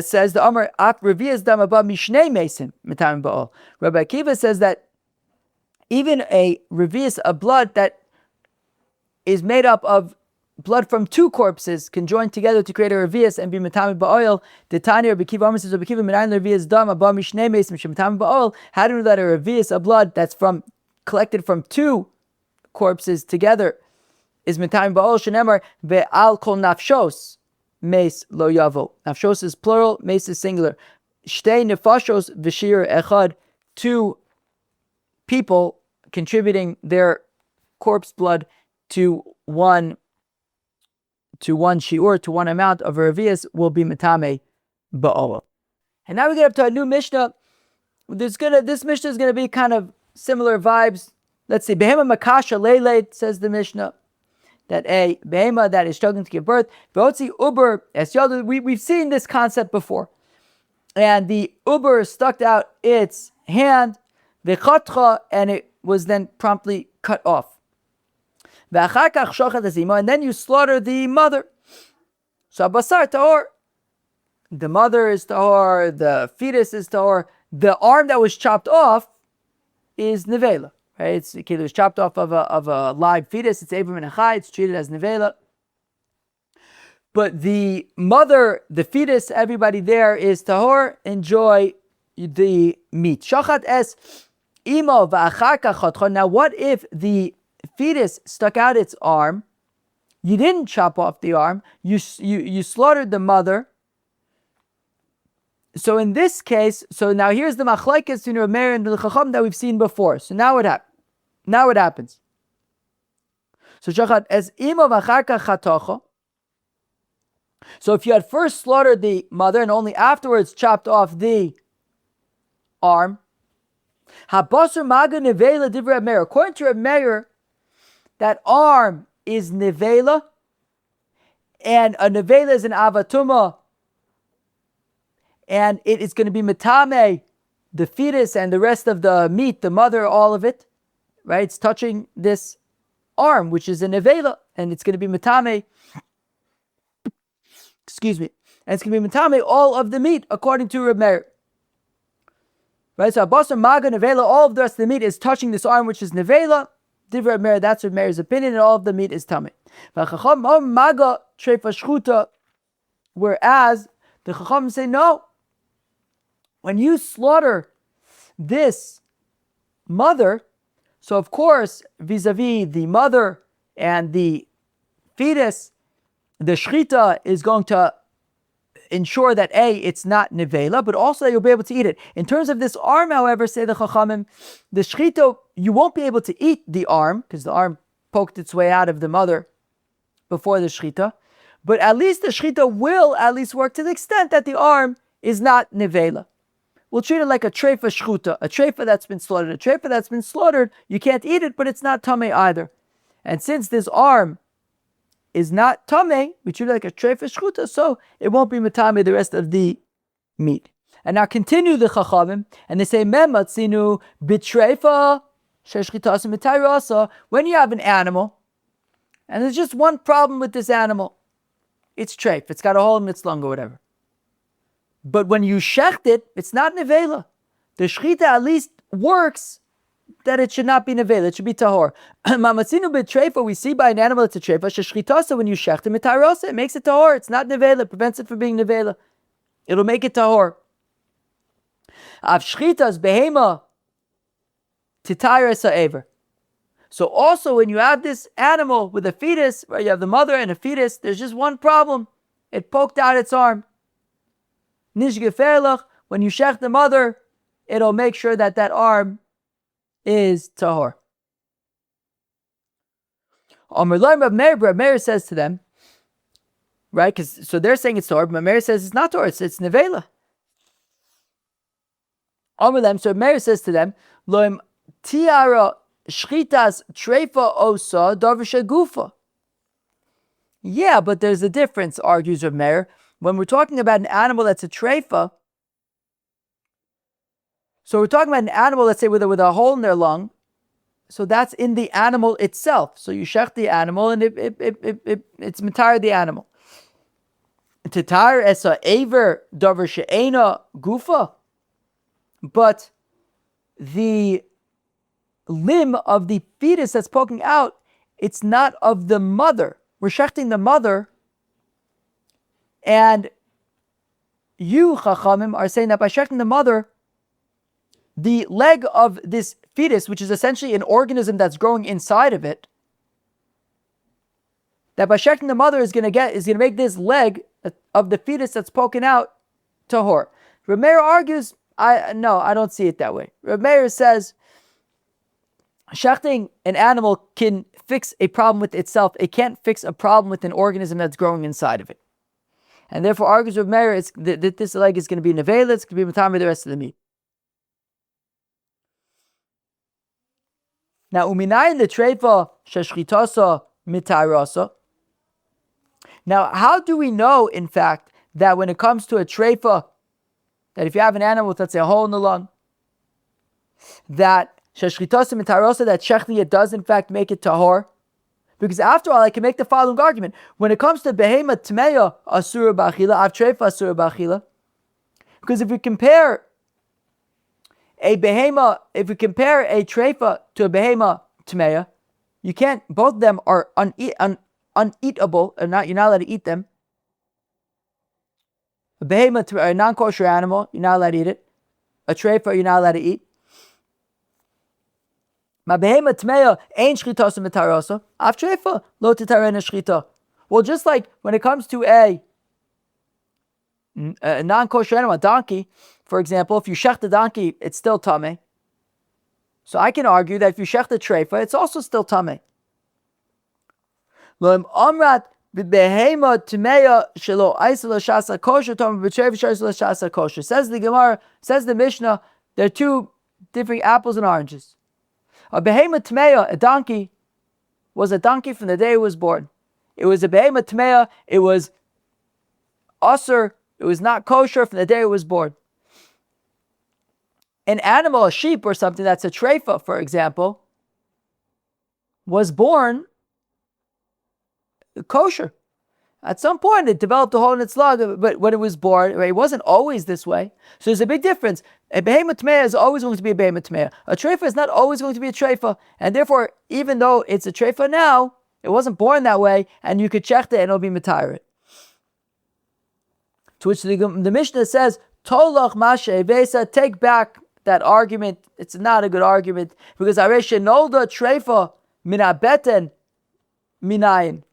says the Amar Ap Revias Dam Abba Mishnei Mesim Metamei Ba'ol. Rabbi Akiva says that even a revius of blood that is made up of blood from two corpses can join together to create a revius and be metamei ba'oil. The Tanya Rabbi Akiva Amar says Rabbi Akiva Minayin Revius Dam Abba Mishnei Mesim Metamei Ba'ol. How do you know that a revius of blood that's collected from two corpses together is metamei ba'ol? Shenemar ve'al kol nafshos Meis lo yavo. Nafshos is plural, meis is singular. Shtei nefashos v'shir echad. Two people contributing their corpse blood to one shiur, to one amount of a revius will be metamei ba'ol. And now we get up to a new Mishnah. This Mishnah is going to be kind of similar vibes. Let's see. Behema makasha leileit, says the Mishnah, that a behema that is struggling to give birth, we've seen this concept before. And the uber stuck out its hand, and it was then promptly cut off. And then you slaughter the mother. So basar tahor. The mother is tahor, the fetus is tahor. The arm that was chopped off is nevela. Right? It was chopped off of a live fetus. It's Abram and Achai. It's treated as nevela. But the mother, the fetus, everybody there is tahor. Enjoy the meat. Shachat es imo va'achar kach. Now, what if the fetus stuck out its arm? You didn't chop off the arm. You slaughtered the mother. So in this case, now here's the machlekes between Rav Meir and the Chacham that we've seen before. So now what happens? So shachat es imo v'achar kach chatocho. So if you had first slaughtered the mother and only afterwards chopped off the arm, habasur maga nevela divrei Rav Meir. According to Rav Meir, that arm is nevela, and a nevela is an avatuma, and it is going to be metamei, the fetus and the rest of the meat, the mother, all of it, right? It's touching this arm, which is a nevela, and it's going to be metamei. And it's going to be metamei all of the meat, according to Rav Meir. Right? So abasar maga nevela, all of the rest of the meat is touching this arm, which is nevela. Divrei Rav Meir, that's Rav Meir's opinion, and all of the meat is tamei. Maga treifa shchuta, whereas the Chacham say no. When you slaughter this mother, so of course vis-a-vis the mother and the fetus, the shchita is going to ensure that it's not nevela, but also that you'll be able to eat it. In terms of this arm, however, say the Chachamim, the shchita, you won't be able to eat the arm because the arm poked its way out of the mother before the shchita, but at least the shchita will at least work to the extent that the arm is not nevela. We'll treat it like a treifa shchuta, a treifa that's been slaughtered. A treifa that's been slaughtered, you can't eat it, but it's not tamei either. And since this arm is not tamei, we treat it like a treifa shchuta, so it won't be metamei the rest of the meat. And now continue the Chachamim, and they say, Mematzinu bitreifa sheshchitasim mitayrasa. When you have an animal, and there's just one problem with this animal, it's treif, it's got a hole in its lung or whatever. But when you shecht it, it's not nevela. The shchita at least works that it should not be nevela, it should be tahor. Mamatzinu b'treifa, we see by an animal it's a treifa. Sheshchitasa, when you shecht it, mitayrasa, it makes it tahor. It's not nevela, it prevents it from being nevela. It'll make it tahor. Av shchitas behema titayres ha'ever. So also when you have this animal with a fetus, where you have the mother and a fetus, there's just one problem. It poked out its arm. Nishgeferlach, when you shech the mother, it'll make sure that arm is tahor. Rav Meir says to them, right? So they're saying it's tahor, but Rav Meir says it's not tahor, it's nevela. So Rav Meir says to them, Loim tiara shchitas treifa osa davar gufa. Yeah, but there's a difference, argues Rav Meir. When we're talking about an animal that's a treifa, so we're talking about an animal, let's say, with a hole in their lung. So that's in the animal itself. So you shech the animal and it's matar the animal. Tatar esa aver davar she'ena gufa. But the limb of the fetus that's poking out, it's not of the mother. We're shechting the mother, and you, Chachamim, are saying that by shechting the mother, the leg of this fetus, which is essentially an organism that's growing inside of it, that by shechting the mother is going to make this leg of the fetus that's poking out tahor. Reb Meir argues, I don't see it that way. Reb Meir says shechting an animal can fix a problem with itself. It can't fix a problem with an organism that's growing inside of it. And therefore argues Reb Meir that this leg is going to be nevela, it's going to be matame the rest of the meat. Now, uminayin l'treifa sheshchitasa mitarasa. Now, how do we know, in fact, that when it comes to a treifa, that if you have an animal with, let's say, a hole in the lung, that sheshchitasa mitarasa, that shechting it does, in fact, make it tahor? Because after all, I can make the following argument. When it comes to behema tmeya asura b'achila, av treifa asura b'achila, because if we compare a treifa to a behema tmeya, you can't. Both of them are uneatable, or not. You're not allowed to eat them. A behema, a non-kosher animal, you're not allowed to eat it. A treifa, you're not allowed to eat. Ma behema tmeya ein shchita mitarasa, af treifa lo titarena shchita. Well, just like when it comes to a non-kosher animal, a donkey, for example, if you shech the donkey, it's still tameh. So I can argue that if you shech the treifa, it's also still tameh. Lo amrat b'behema tmeya shelo aisel shasa kosher tameh b'treifa shelo shasa kosher. Says the Gemara, says the Mishnah, there are two different apples and oranges. A behema tmeya, a donkey, was a donkey from the day it was born. It was a behema tmeya. It was asur. It was not kosher from the day it was born. An animal, a sheep or something that's a treifa, for example, was born kosher. At some point, it developed a hole in its lung, but when it was born, it wasn't always this way. So there's a big difference. A behema tmeya is always going to be a behema tmeya. A treifa is not always going to be a treifa, and therefore, even though it's a treifa now, it wasn't born that way, and you could check it and it'll be matayer. To which the Mishnah says, Tolach mashe vesa, take back that argument. It's not a good argument, because areshe nolda treifa minabeten minayin.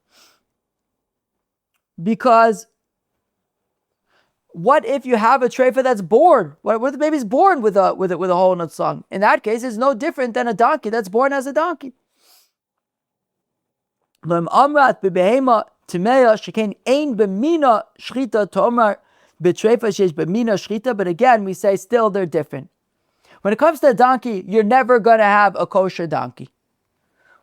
Because what if you have a treifa that's born? What if the baby's born with a hole in its lung? In that case, it's no different than a donkey that's born as a donkey. But again, we say still they're different. When it comes to a donkey, you're never going to have a kosher donkey.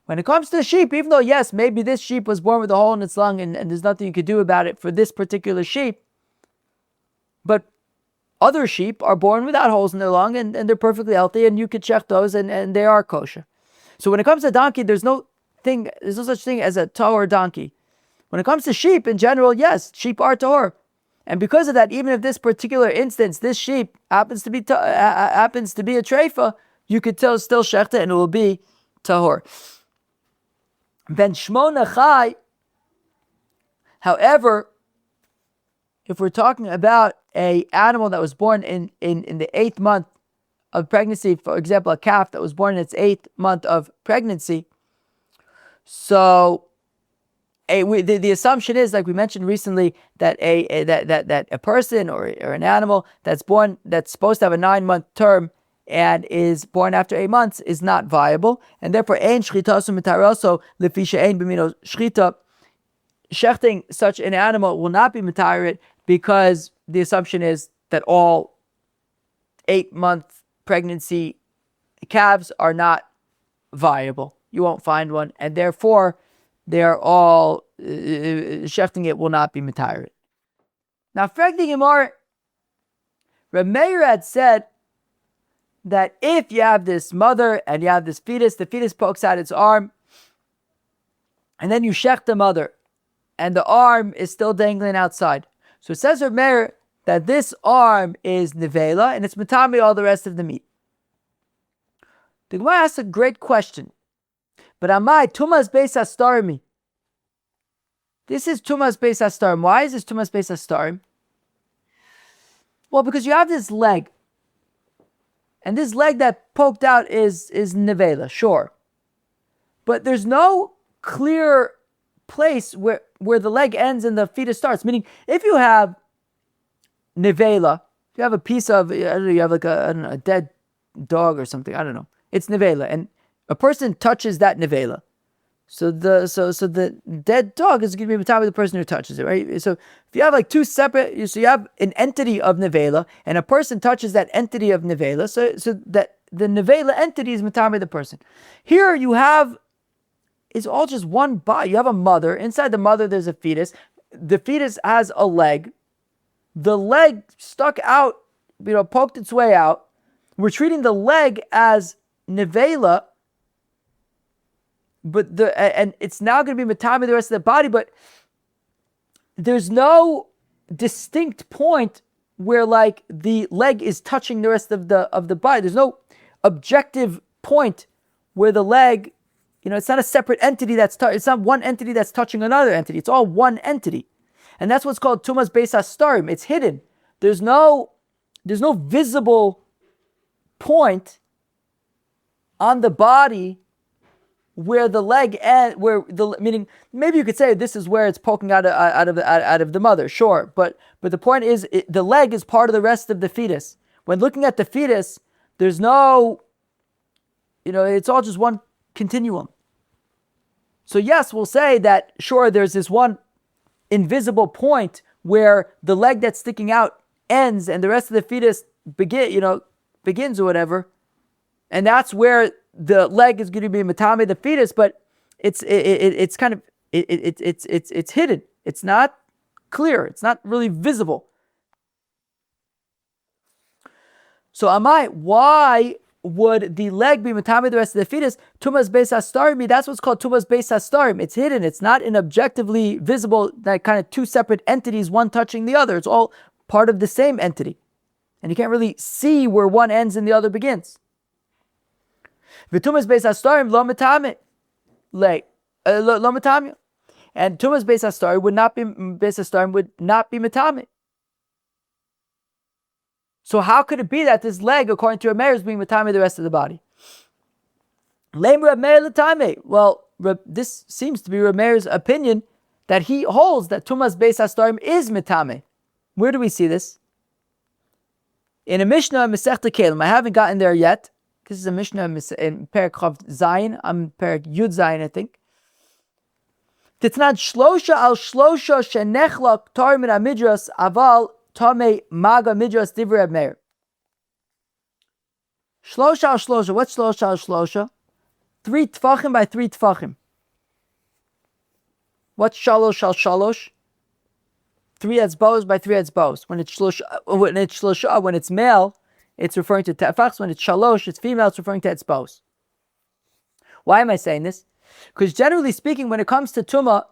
When it comes to sheep, even though, yes, maybe this sheep was born with a hole in its lung and there's nothing you could do about it for this particular sheep, but other sheep are born without holes in their lung and they're perfectly healthy, and you could check those and they are kosher. So when it comes to donkey, there's no such thing as a tahor donkey. When it comes to sheep in general, yes, sheep are tahor. And because of that, even if this particular instance, this sheep happens to be a treifa, you could still shecht it and it will be tahor. Ben shmona chai. However, if we're talking about an animal that was born in the 8th month of pregnancy, for example, a calf that was born in its 8th month of pregnancy, so the assumption is, like we mentioned recently, that a person or an animal that's born, that's supposed to have a 9-month term and is born after 8 months, is not viable, and therefore ein shchita mitaraso lefisha ein b'mino shchita. Shechting such an animal will not be matayer, because the assumption is that all 8-month pregnancy calves are not viable. You won't find one, and therefore they are all shechting it will not be matayer. Now, frag the Gemara, Reb Meir had said that if you have this mother and you have this fetus, the fetus pokes out its arm, and then you shech the mother, and the arm is still dangling outside. So it says Reb Meir that this arm is nevela, and it's metamei all the rest of the meat. The Gemara asks a great question. But amai, tumas beis hastarim. This is tumas beis hastarim. Why is this tumas beis hastarim? Well, because you have this leg, and this leg that poked out is nevela, sure. But there's no clear place where the leg ends and the fetus starts. Meaning, if you have nevela, if you have a piece of, I don't know, you have like a dead dog or something, I don't know. It's nevela, and a person touches that nevela. So the dead dog is going to be on top of the person who touches it, right? So if you have like two separate, so you have an entity of nevela, and a person touches that entity of nevela, so that the nevela entity is matame the person. Here you have, it's all just one body. You have a mother. Inside the mother there's a fetus. The fetus has a leg. The leg stuck out, poked its way out. We're treating the leg as nevela, but and it's now going to be matame the rest of the body, but there's no distinct point where like the leg is touching the rest of the body. There's no objective point where the leg, it's not a separate entity it's not one entity that's touching another entity. It's all one entity. And that's what's called tumas beis hastarim. It's hidden. There's no visible point on the body where the leg meaning maybe you could say this is where it's poking out of the mother, sure, but the point is the leg is part of the rest of the fetus. When looking at the fetus, there's no, it's all just one continuum. So yes, we'll say that sure, there's this one invisible point where the leg that's sticking out ends and the rest of the fetus begins or whatever, and that's where the leg is going to be matame the fetus, but it's hidden. It's not clear. It's not really visible. So amai, why would the leg be matame the rest of the fetus? Tumas beis hastarim. That's what's called tumas beis hastarim. It's hidden. It's not an objectively visible, like kind of two separate entities, one touching the other. It's all part of the same entity, and you can't really see where one ends and the other begins. V'tumas beis hastarim lo matame lo matame, and tumas beis hastarim would not be matame. So how could it be that this leg, according to Reb Meir, is being matame the rest of the body? Leim Reb Meir l'tame. Well, this seems to be Reb Meir's opinion that he holds that tumas beis hastarim is matame. Where do we see this? In a Mishnah, Masechta Kelim. I haven't gotten there yet. This is a Mishnah in Perek Chav Zayin. I'm Perek Yud Zayin, I think. Titnad shlosha al shlosha shenechlak tar min hamidras aval tamei maga midras divrei Reb Meir. Shlosha al shlosha. What's shlosha al shlosha? 3 tfachim by 3 tfachim. What's shalosh al shalosh? 3 etzbos by 3 etzbos. When it's shlosha, when it's male, it's referring to tefachs. When it's shalosh, it's female, it's referring to etzbos. Why am I saying this? Because generally speaking, when it comes to tumah,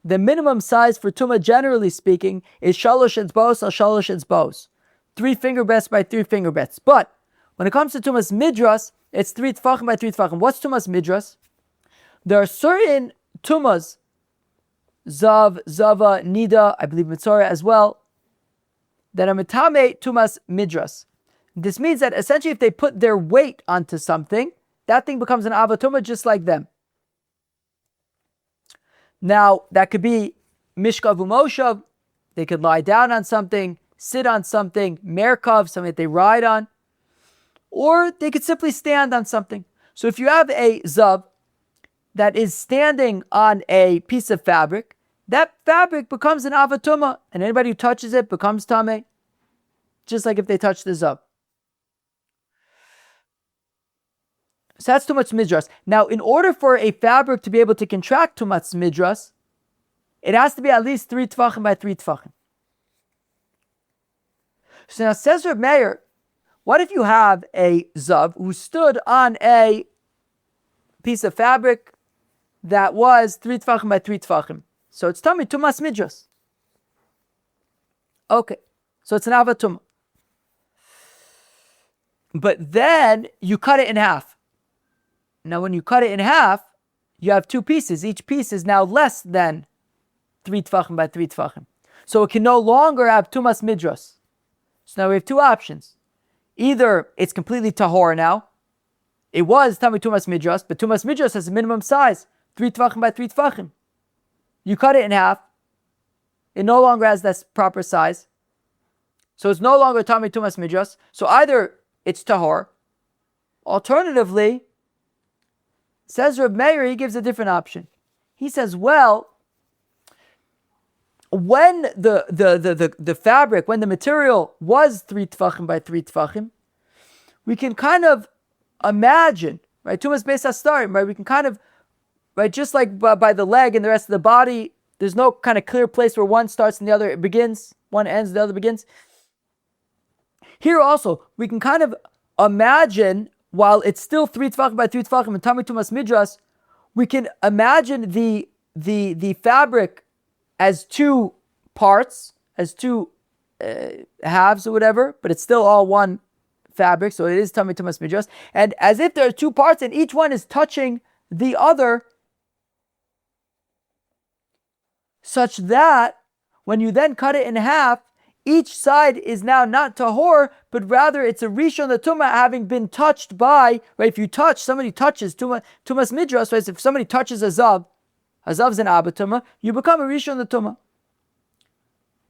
the minimum size for tumah, generally speaking, is shalosh etzbos al shalosh etzbos. 3 finger breadths by 3 finger breadths. But when it comes to tumah's midras, it's 3 tfachim by 3 tfachim. What's tumah's midras? There are certain tumahs, zav, zava, nida, I believe mitzorah as well, that are metame tumah's midras. This means that essentially if they put their weight onto something, that thing becomes an avatuma just like them. Now, that could be mishkav umoshav. They could lie down on something, sit on something, merkav, something that they ride on. Or they could simply stand on something. So if you have a zav that is standing on a piece of fabric, that fabric becomes an avatuma, and anybody who touches it becomes tameh, just like if they touch the zav. So that's tumas midras. Now, in order for a fabric to be able to contract tumas midras, it has to be at least 3 tfachim by 3 tfachim. So now says Reb Meir, What if you have a zav who stood on a piece of fabric that was 3 tfachim by 3 tfachim? So it's tummy tumas midras. Okay, so it's an avatum. But then you cut it in half. Now when you cut it in half, you have 2 pieces. Each piece is now less than 3 tfachim by 3 tfachim. So it can no longer have tumas midras. So now we have 2 options. Either it's completely tahor now. It was tummy tumas midras, but tumas midras has a minimum size, 3 tfachim by 3 tfachim. You cut it in half. It no longer has that proper size. So it's no longer tummy tumas midras. So either it's tahor. Alternatively, says Reb Meir, he gives a different option. He says, well, when the fabric, when the material was 3 tfachim by 3 tfachim, we can kind of imagine, right? Tumas beis hastarim, right? We can kind of, right? Just like by the leg and the rest of the body, there's no kind of clear place where one starts and the other begins, one ends, the other begins. Here also, we can kind of imagine, while it's still 3 tfachim by 3 tfachim and tummy tumas midras, we can imagine the fabric as 2 parts, as 2 halves or whatever, but it's still all one fabric, so it is tummy tumas midras. And as if there are 2 parts and each one is touching the other, such that when you then cut it in half, each side is now not tahor, but rather it's a rishon the tumah having been touched by, right? If you touch, somebody touches tumas midras, right? So if somebody touches a zav's an abatumah, you become a rishon the tumah.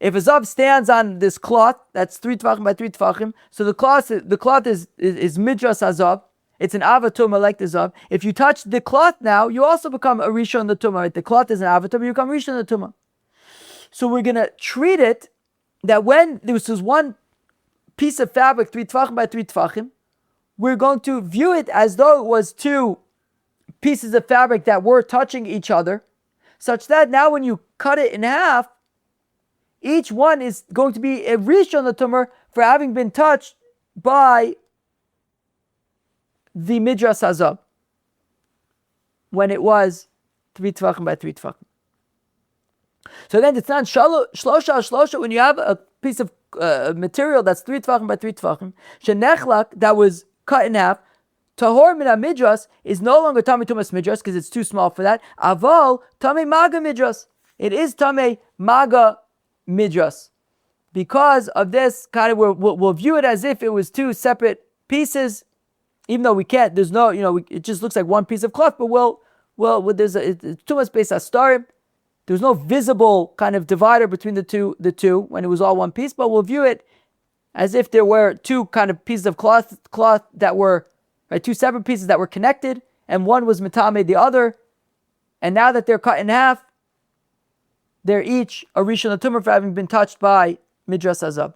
If a zav stands on this cloth, that's 3 tfachim by 3 tfachim, so the cloth is midras hazav. It's an avatumah like the zav. If you touch the cloth now, you also become a rishon the tumah. Right? The cloth is an avatumah, you become rishon the tumah. So we're going to treat it that when there was one piece of fabric, 3 tfachim by 3 tfachim, we're going to view it as though it was 2 pieces of fabric that were touching each other, such that now when you cut it in half, each one is going to be a rishon the tumah for having been touched by the midras hazav when it was 3 tfachim by 3 tfachim. So then it's not shlosha when you have a piece of material that's 3 tfachim by 3 tfachim, shenechlak, that was cut in half, tahor min midras is no longer tamei tumas midras because it's too small for that. Aval tamei maga midras, it is tamei maga midras. Because of this, kind of we'll view it as if it was 2 separate pieces, even though we can't. There's no, it just looks like one piece of cloth. But there's tumas beis hastarim. There's no visible kind of divider between the two when it was all one piece, but we'll view it as if there were 2 kind of pieces of cloth that were, right, 2 separate pieces that were connected, and one was metamei the other, and now that they're cut in half, they're each a rishon tumah for having been touched by midras hazav.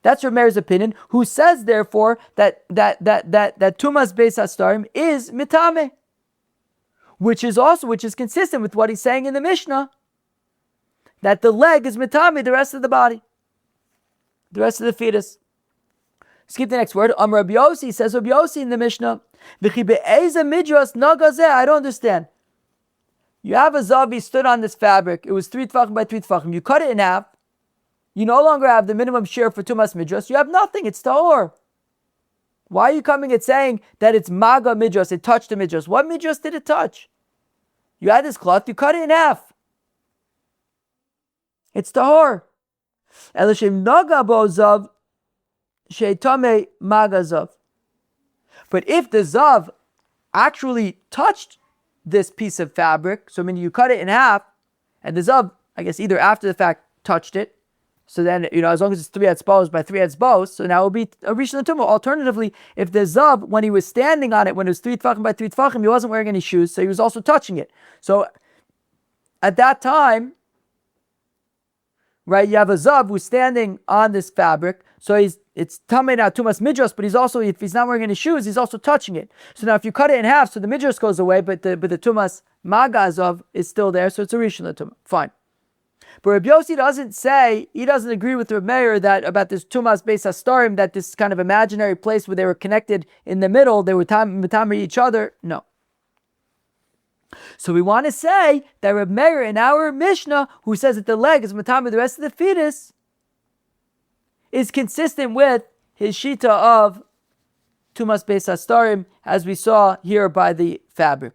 That's Reb Meir's opinion, who says therefore that tumas beis hastarim is metamei. Which is consistent with what he's saying in the Mishnah, that the leg is metamei the rest of the body, the rest of the fetus. Skip the next word. Rabbi Yossi says, Rabbi Yossi in the Mishnah, I don't understand. You have a zavi stood on this fabric. It was 3 tfachim by 3 tfachim. You cut it in half. You no longer have the minimum share for tumas midras. You have nothing. It's tahor. Why are you coming and saying that it's maga midras? It touched the midras. What midras did it touch? You had this cloth. You cut it in half. It's tahor. Elishim naga bo zav sheitame maga zav. But if the zav actually touched this piece of fabric, so you cut it in half, and the zav, I guess, either after the fact touched it. So then, as long as it's 3 etzbos by 3 etzbos, so now it will be a rishon tumah. Alternatively, if the zav, when he was standing on it, when it was 3 tfachim by 3 tfachim, he wasn't wearing any shoes, so he was also touching it. So at that time, right, you have a zav who's standing on this fabric, so it's tamei now tumas midras, but if he's not wearing any shoes, he's also touching it. So now if you cut it in half, so the midras goes away, but the tumas maga zav is still there, so it's a rishon tumah. Fine. But Rabbi Yossi doesn't say, he doesn't agree with Reb Meir that about this tumas beis hastarim, that this kind of imaginary place where they were connected in the middle, they were metamei each other. No. So we want to say that Reb Meir in our Mishnah, who says that the leg is metamei the rest of the fetus, is consistent with his shita of tumas beis hastarim, as we saw here by the fabric.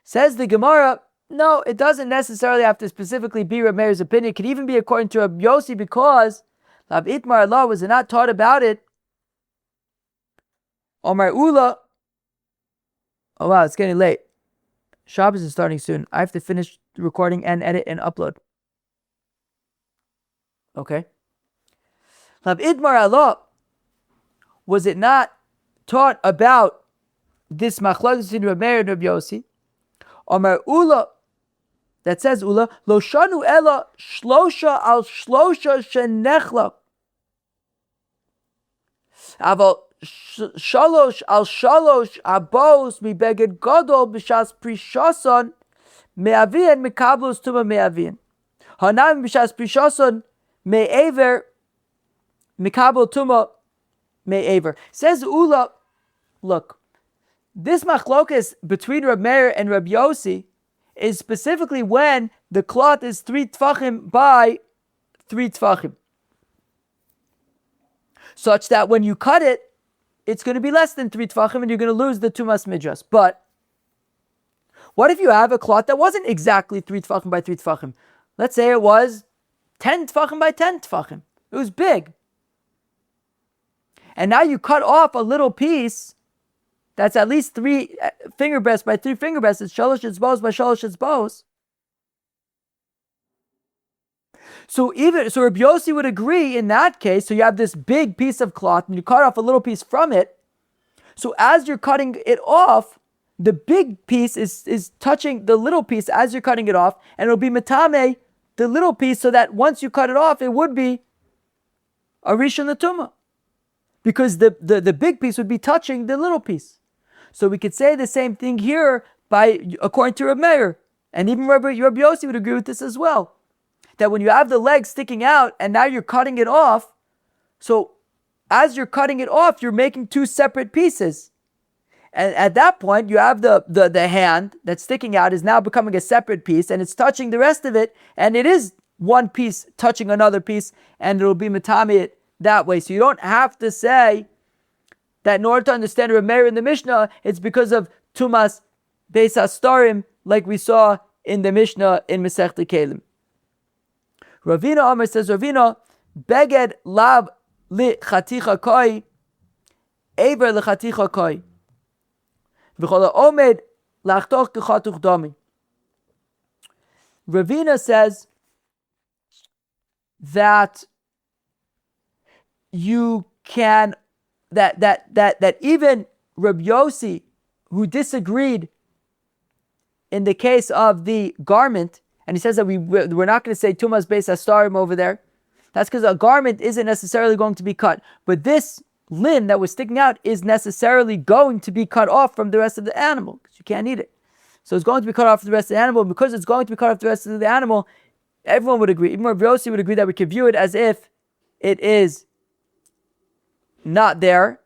Says the Gemara, no, it doesn't necessarily have to specifically be Reb Meir's opinion. It could even be according to Reb Yossi, because Lav Itmar Allah was not taught about it. Omar Ula. Oh wow, it's getting late. Shabbos is starting soon. I have to finish the recording and edit and upload. Okay. Lav Itmar Allah, was it not taught about this machlokes in Reb Meir and Reb Yossi? Omar Ula, that says Ula, lo shanu ela shlosha al shlosha shenechla. Aval shalosh al shalosh abos mi beged gadol b'shas prishason me'avien mekablos tuma me'avien. Hanam b'shas prishason me'aver mekabel tuma me'aver. Says Ula, look, this machlokas between Reb Meir and Reb Yossi is specifically when the cloth is 3 tfachim by 3 tfachim. Such that when you cut it, it's going to be less than 3 tfachim and you're going to lose the tumas midras. But what if you have a cloth that wasn't exactly 3 tfachim by 3 tfachim? Let's say it was 10 tfachim by 10 tfachim. It was big. And now you cut off a little piece that's at least 3 finger breasts by 3 finger breasts. It's shalosh etzbos by shalosh etzbos. So Rabbi Yossi would agree in that case. So you have this big piece of cloth and you cut off a little piece from it. So as you're cutting it off, the big piece is touching the little piece as you're cutting it off, and it'll be metamei the little piece, so that once you cut it off, it would be a rishon tumah, because the big piece would be touching the little piece. So we could say the same thing here according to Reb Meir, and even Rabbi Yossi would agree with this as well. That when you have the leg sticking out and now you're cutting it off, so as you're cutting it off, you're making 2 separate pieces. And at that point, you have the hand that's sticking out is now becoming a separate piece, and it's touching the rest of it, and it is one piece touching another piece, and it'll be metamei it that way. So you don't have to say that in order to understand Reb Meir in the Mishnah, it's because of tumas beis hastarim, like we saw in the Mishnah in Masechta Kelim. Ravina Amar says, Ravina, beged lav li chaticha koi, ever li chaticha koi, v'chol omed lachtoch kechatuch dami. Ravina says that you can, that even Reb Yossi, who disagreed in the case of the garment, and he says that we're not going to say tumas beis hastarim over there. That's because a garment isn't necessarily going to be cut. But this limb that was sticking out is necessarily going to be cut off from the rest of the animal, because you can't eat it. So it's going to be cut off from the rest of the animal. And because it's going to be cut off from the rest of the animal, everyone would agree. Even Rabbi Yossi would agree that we could view it as if it is not there.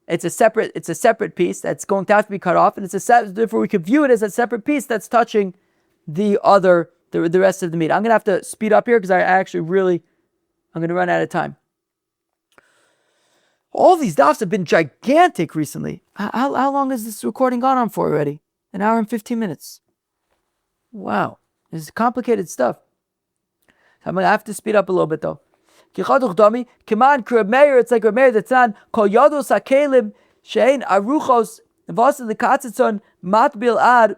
It's a separate piece that's going to have to be cut off, and therefore we could view it as a separate piece that's touching the rest of the meat. I'm going to have to speed up here because I'm going to run out of time. All these dafs have been gigantic recently. How long has this recording gone on for already? 1 hour and 15 minutes. Wow. This is complicated stuff. I'm going to have to speed up a little bit though. It's like Reb Meir that's on kol yados hakelim shein aruchos v'asel lekatzitzon matbil ad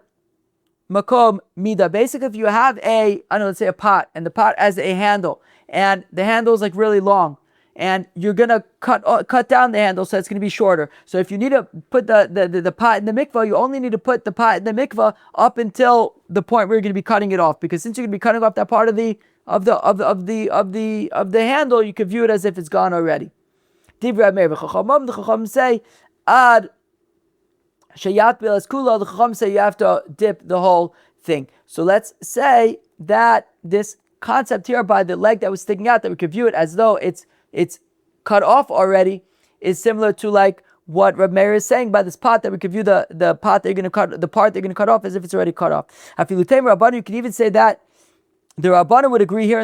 makom mida. Basically, if you have let's say a pot, and the pot has a handle, and the handle is like really long, and you're gonna cut down the handle so it's gonna be shorter. So if you need to put the pot in the mikvah, you only need to put the pot in the mikvah up until the point where you're gonna be cutting it off, because since you're gonna be cutting off that part of the handle, you could view it as if it's gone already. Divrei Meir v'chachamim, the chacham say ad sheyat bilas kula. The chacham say you have to dip the whole thing. So let's say that this concept here by the leg that was sticking out, that we could view it as though it's cut off already, is similar to like what Reb Meir is saying by this pot, that we could view the pot that you're going to cut, the part they're going to cut off, as if it's already cut off. You can even say that the Rabbanan would agree here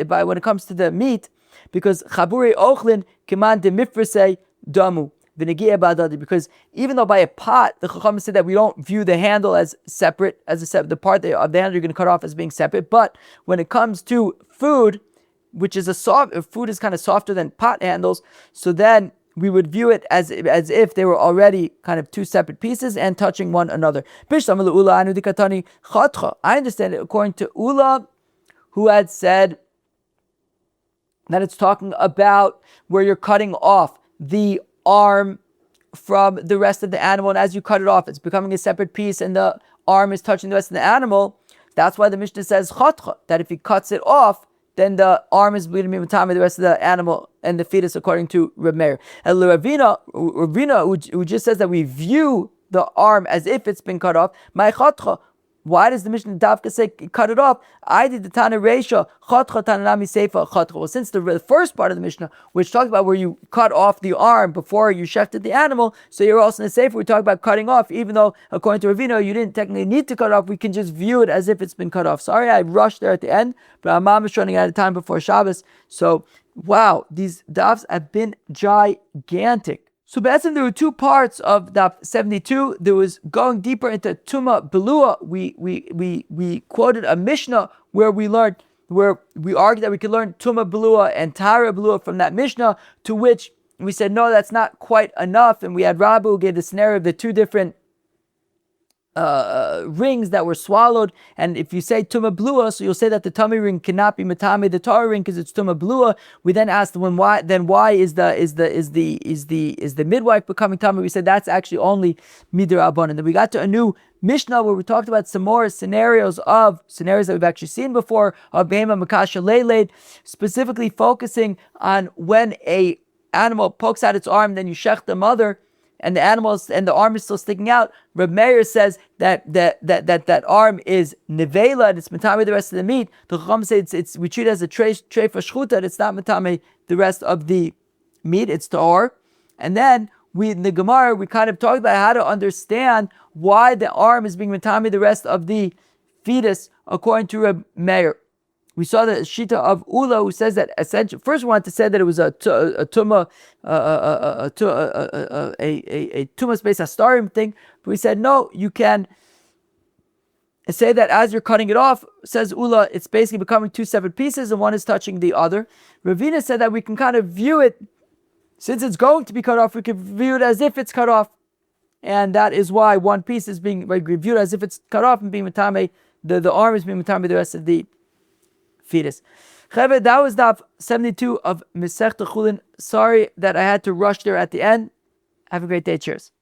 by when it comes to the meat, because Chaburi Ochlin Kiman de Mifrase Damu. Because even though by a pot, the Chacham said that we don't view the handle as separate, the part of the handle you're going to cut off as being separate. But when it comes to food, which is food is kind of softer than pot handles, so then we would view it as if they were already kind of two separate pieces and touching one another. I understand it according to Ula, who had said that it's talking about where you're cutting off the arm from the rest of the animal, and as you cut it off, it's becoming a separate piece, and the arm is touching the rest of the animal. That's why the Mishnah says chatcha, that if he cuts it off, then the arm is going to be matame the rest of the animal and the fetus, according to Reb Meir. And Ravina, who just says that we view the arm as if it's been cut off, my chatcha. Why does the Mishnah Davka say cut it off? I did the Tana Reisha, Chatcha Tananami Seifa Chatcha. Well, since the first part of the Mishnah, which talks about where you cut off the arm before you shechted the animal, so you're also in the Seifa, we talk about cutting off, even though according to Ravina, you didn't technically need to cut off, we can just view it as if it's been cut off. Sorry, I rushed there at the end, but our mom is running out of time before Shabbos. So, wow, these dafs have been gigantic. So basically there were two parts of Daf 72. There was going deeper into tumah beluah. We quoted a Mishnah where we argued that we could learn tumah beluah and tara beluah from that Mishnah, to which we said no, that's not quite enough. And we had Rabbu who gave the scenario of the two different rings that were swallowed, and if you say tumah beluah, so you'll say that the tummy ring cannot be matame the Torah ring because it's tumah beluah. We then asked why is the midwife becoming tummy? We said that's actually only midrabban. And then we got to a new Mishnah where we talked about some more scenarios that we've actually seen before of behema makasha leiled, specifically focusing on when a animal pokes out its arm, then you shech the mother, and the arm is still sticking out. Reb Meir says that arm is nevela, and it's matame the rest of the meat. The Chacham say we treat it as a treifa shchuta, it's not matame the rest of the meat, it's ta'or. And then in the Gemara, we kind of talked about how to understand why the arm is being matame the rest of the fetus, according to Reb Meir. We saw the shita of Ula, who says that essentially, first we wanted to say that it was a tumah, a tumah space astarim thing, but we said no, you can say that as you're cutting it off, says Ula, it's basically becoming two separate pieces and one is touching the other. Ravina said that we can kind of view it, since it's going to be cut off, we can view it as if it's cut off, and that is why one piece is being viewed as if it's cut off and being matame, the arm is being matame the rest of the fetus. That was Daf 72 of Masechta Chullin. Sorry that I had to rush there at the end. Have a great day. Cheers.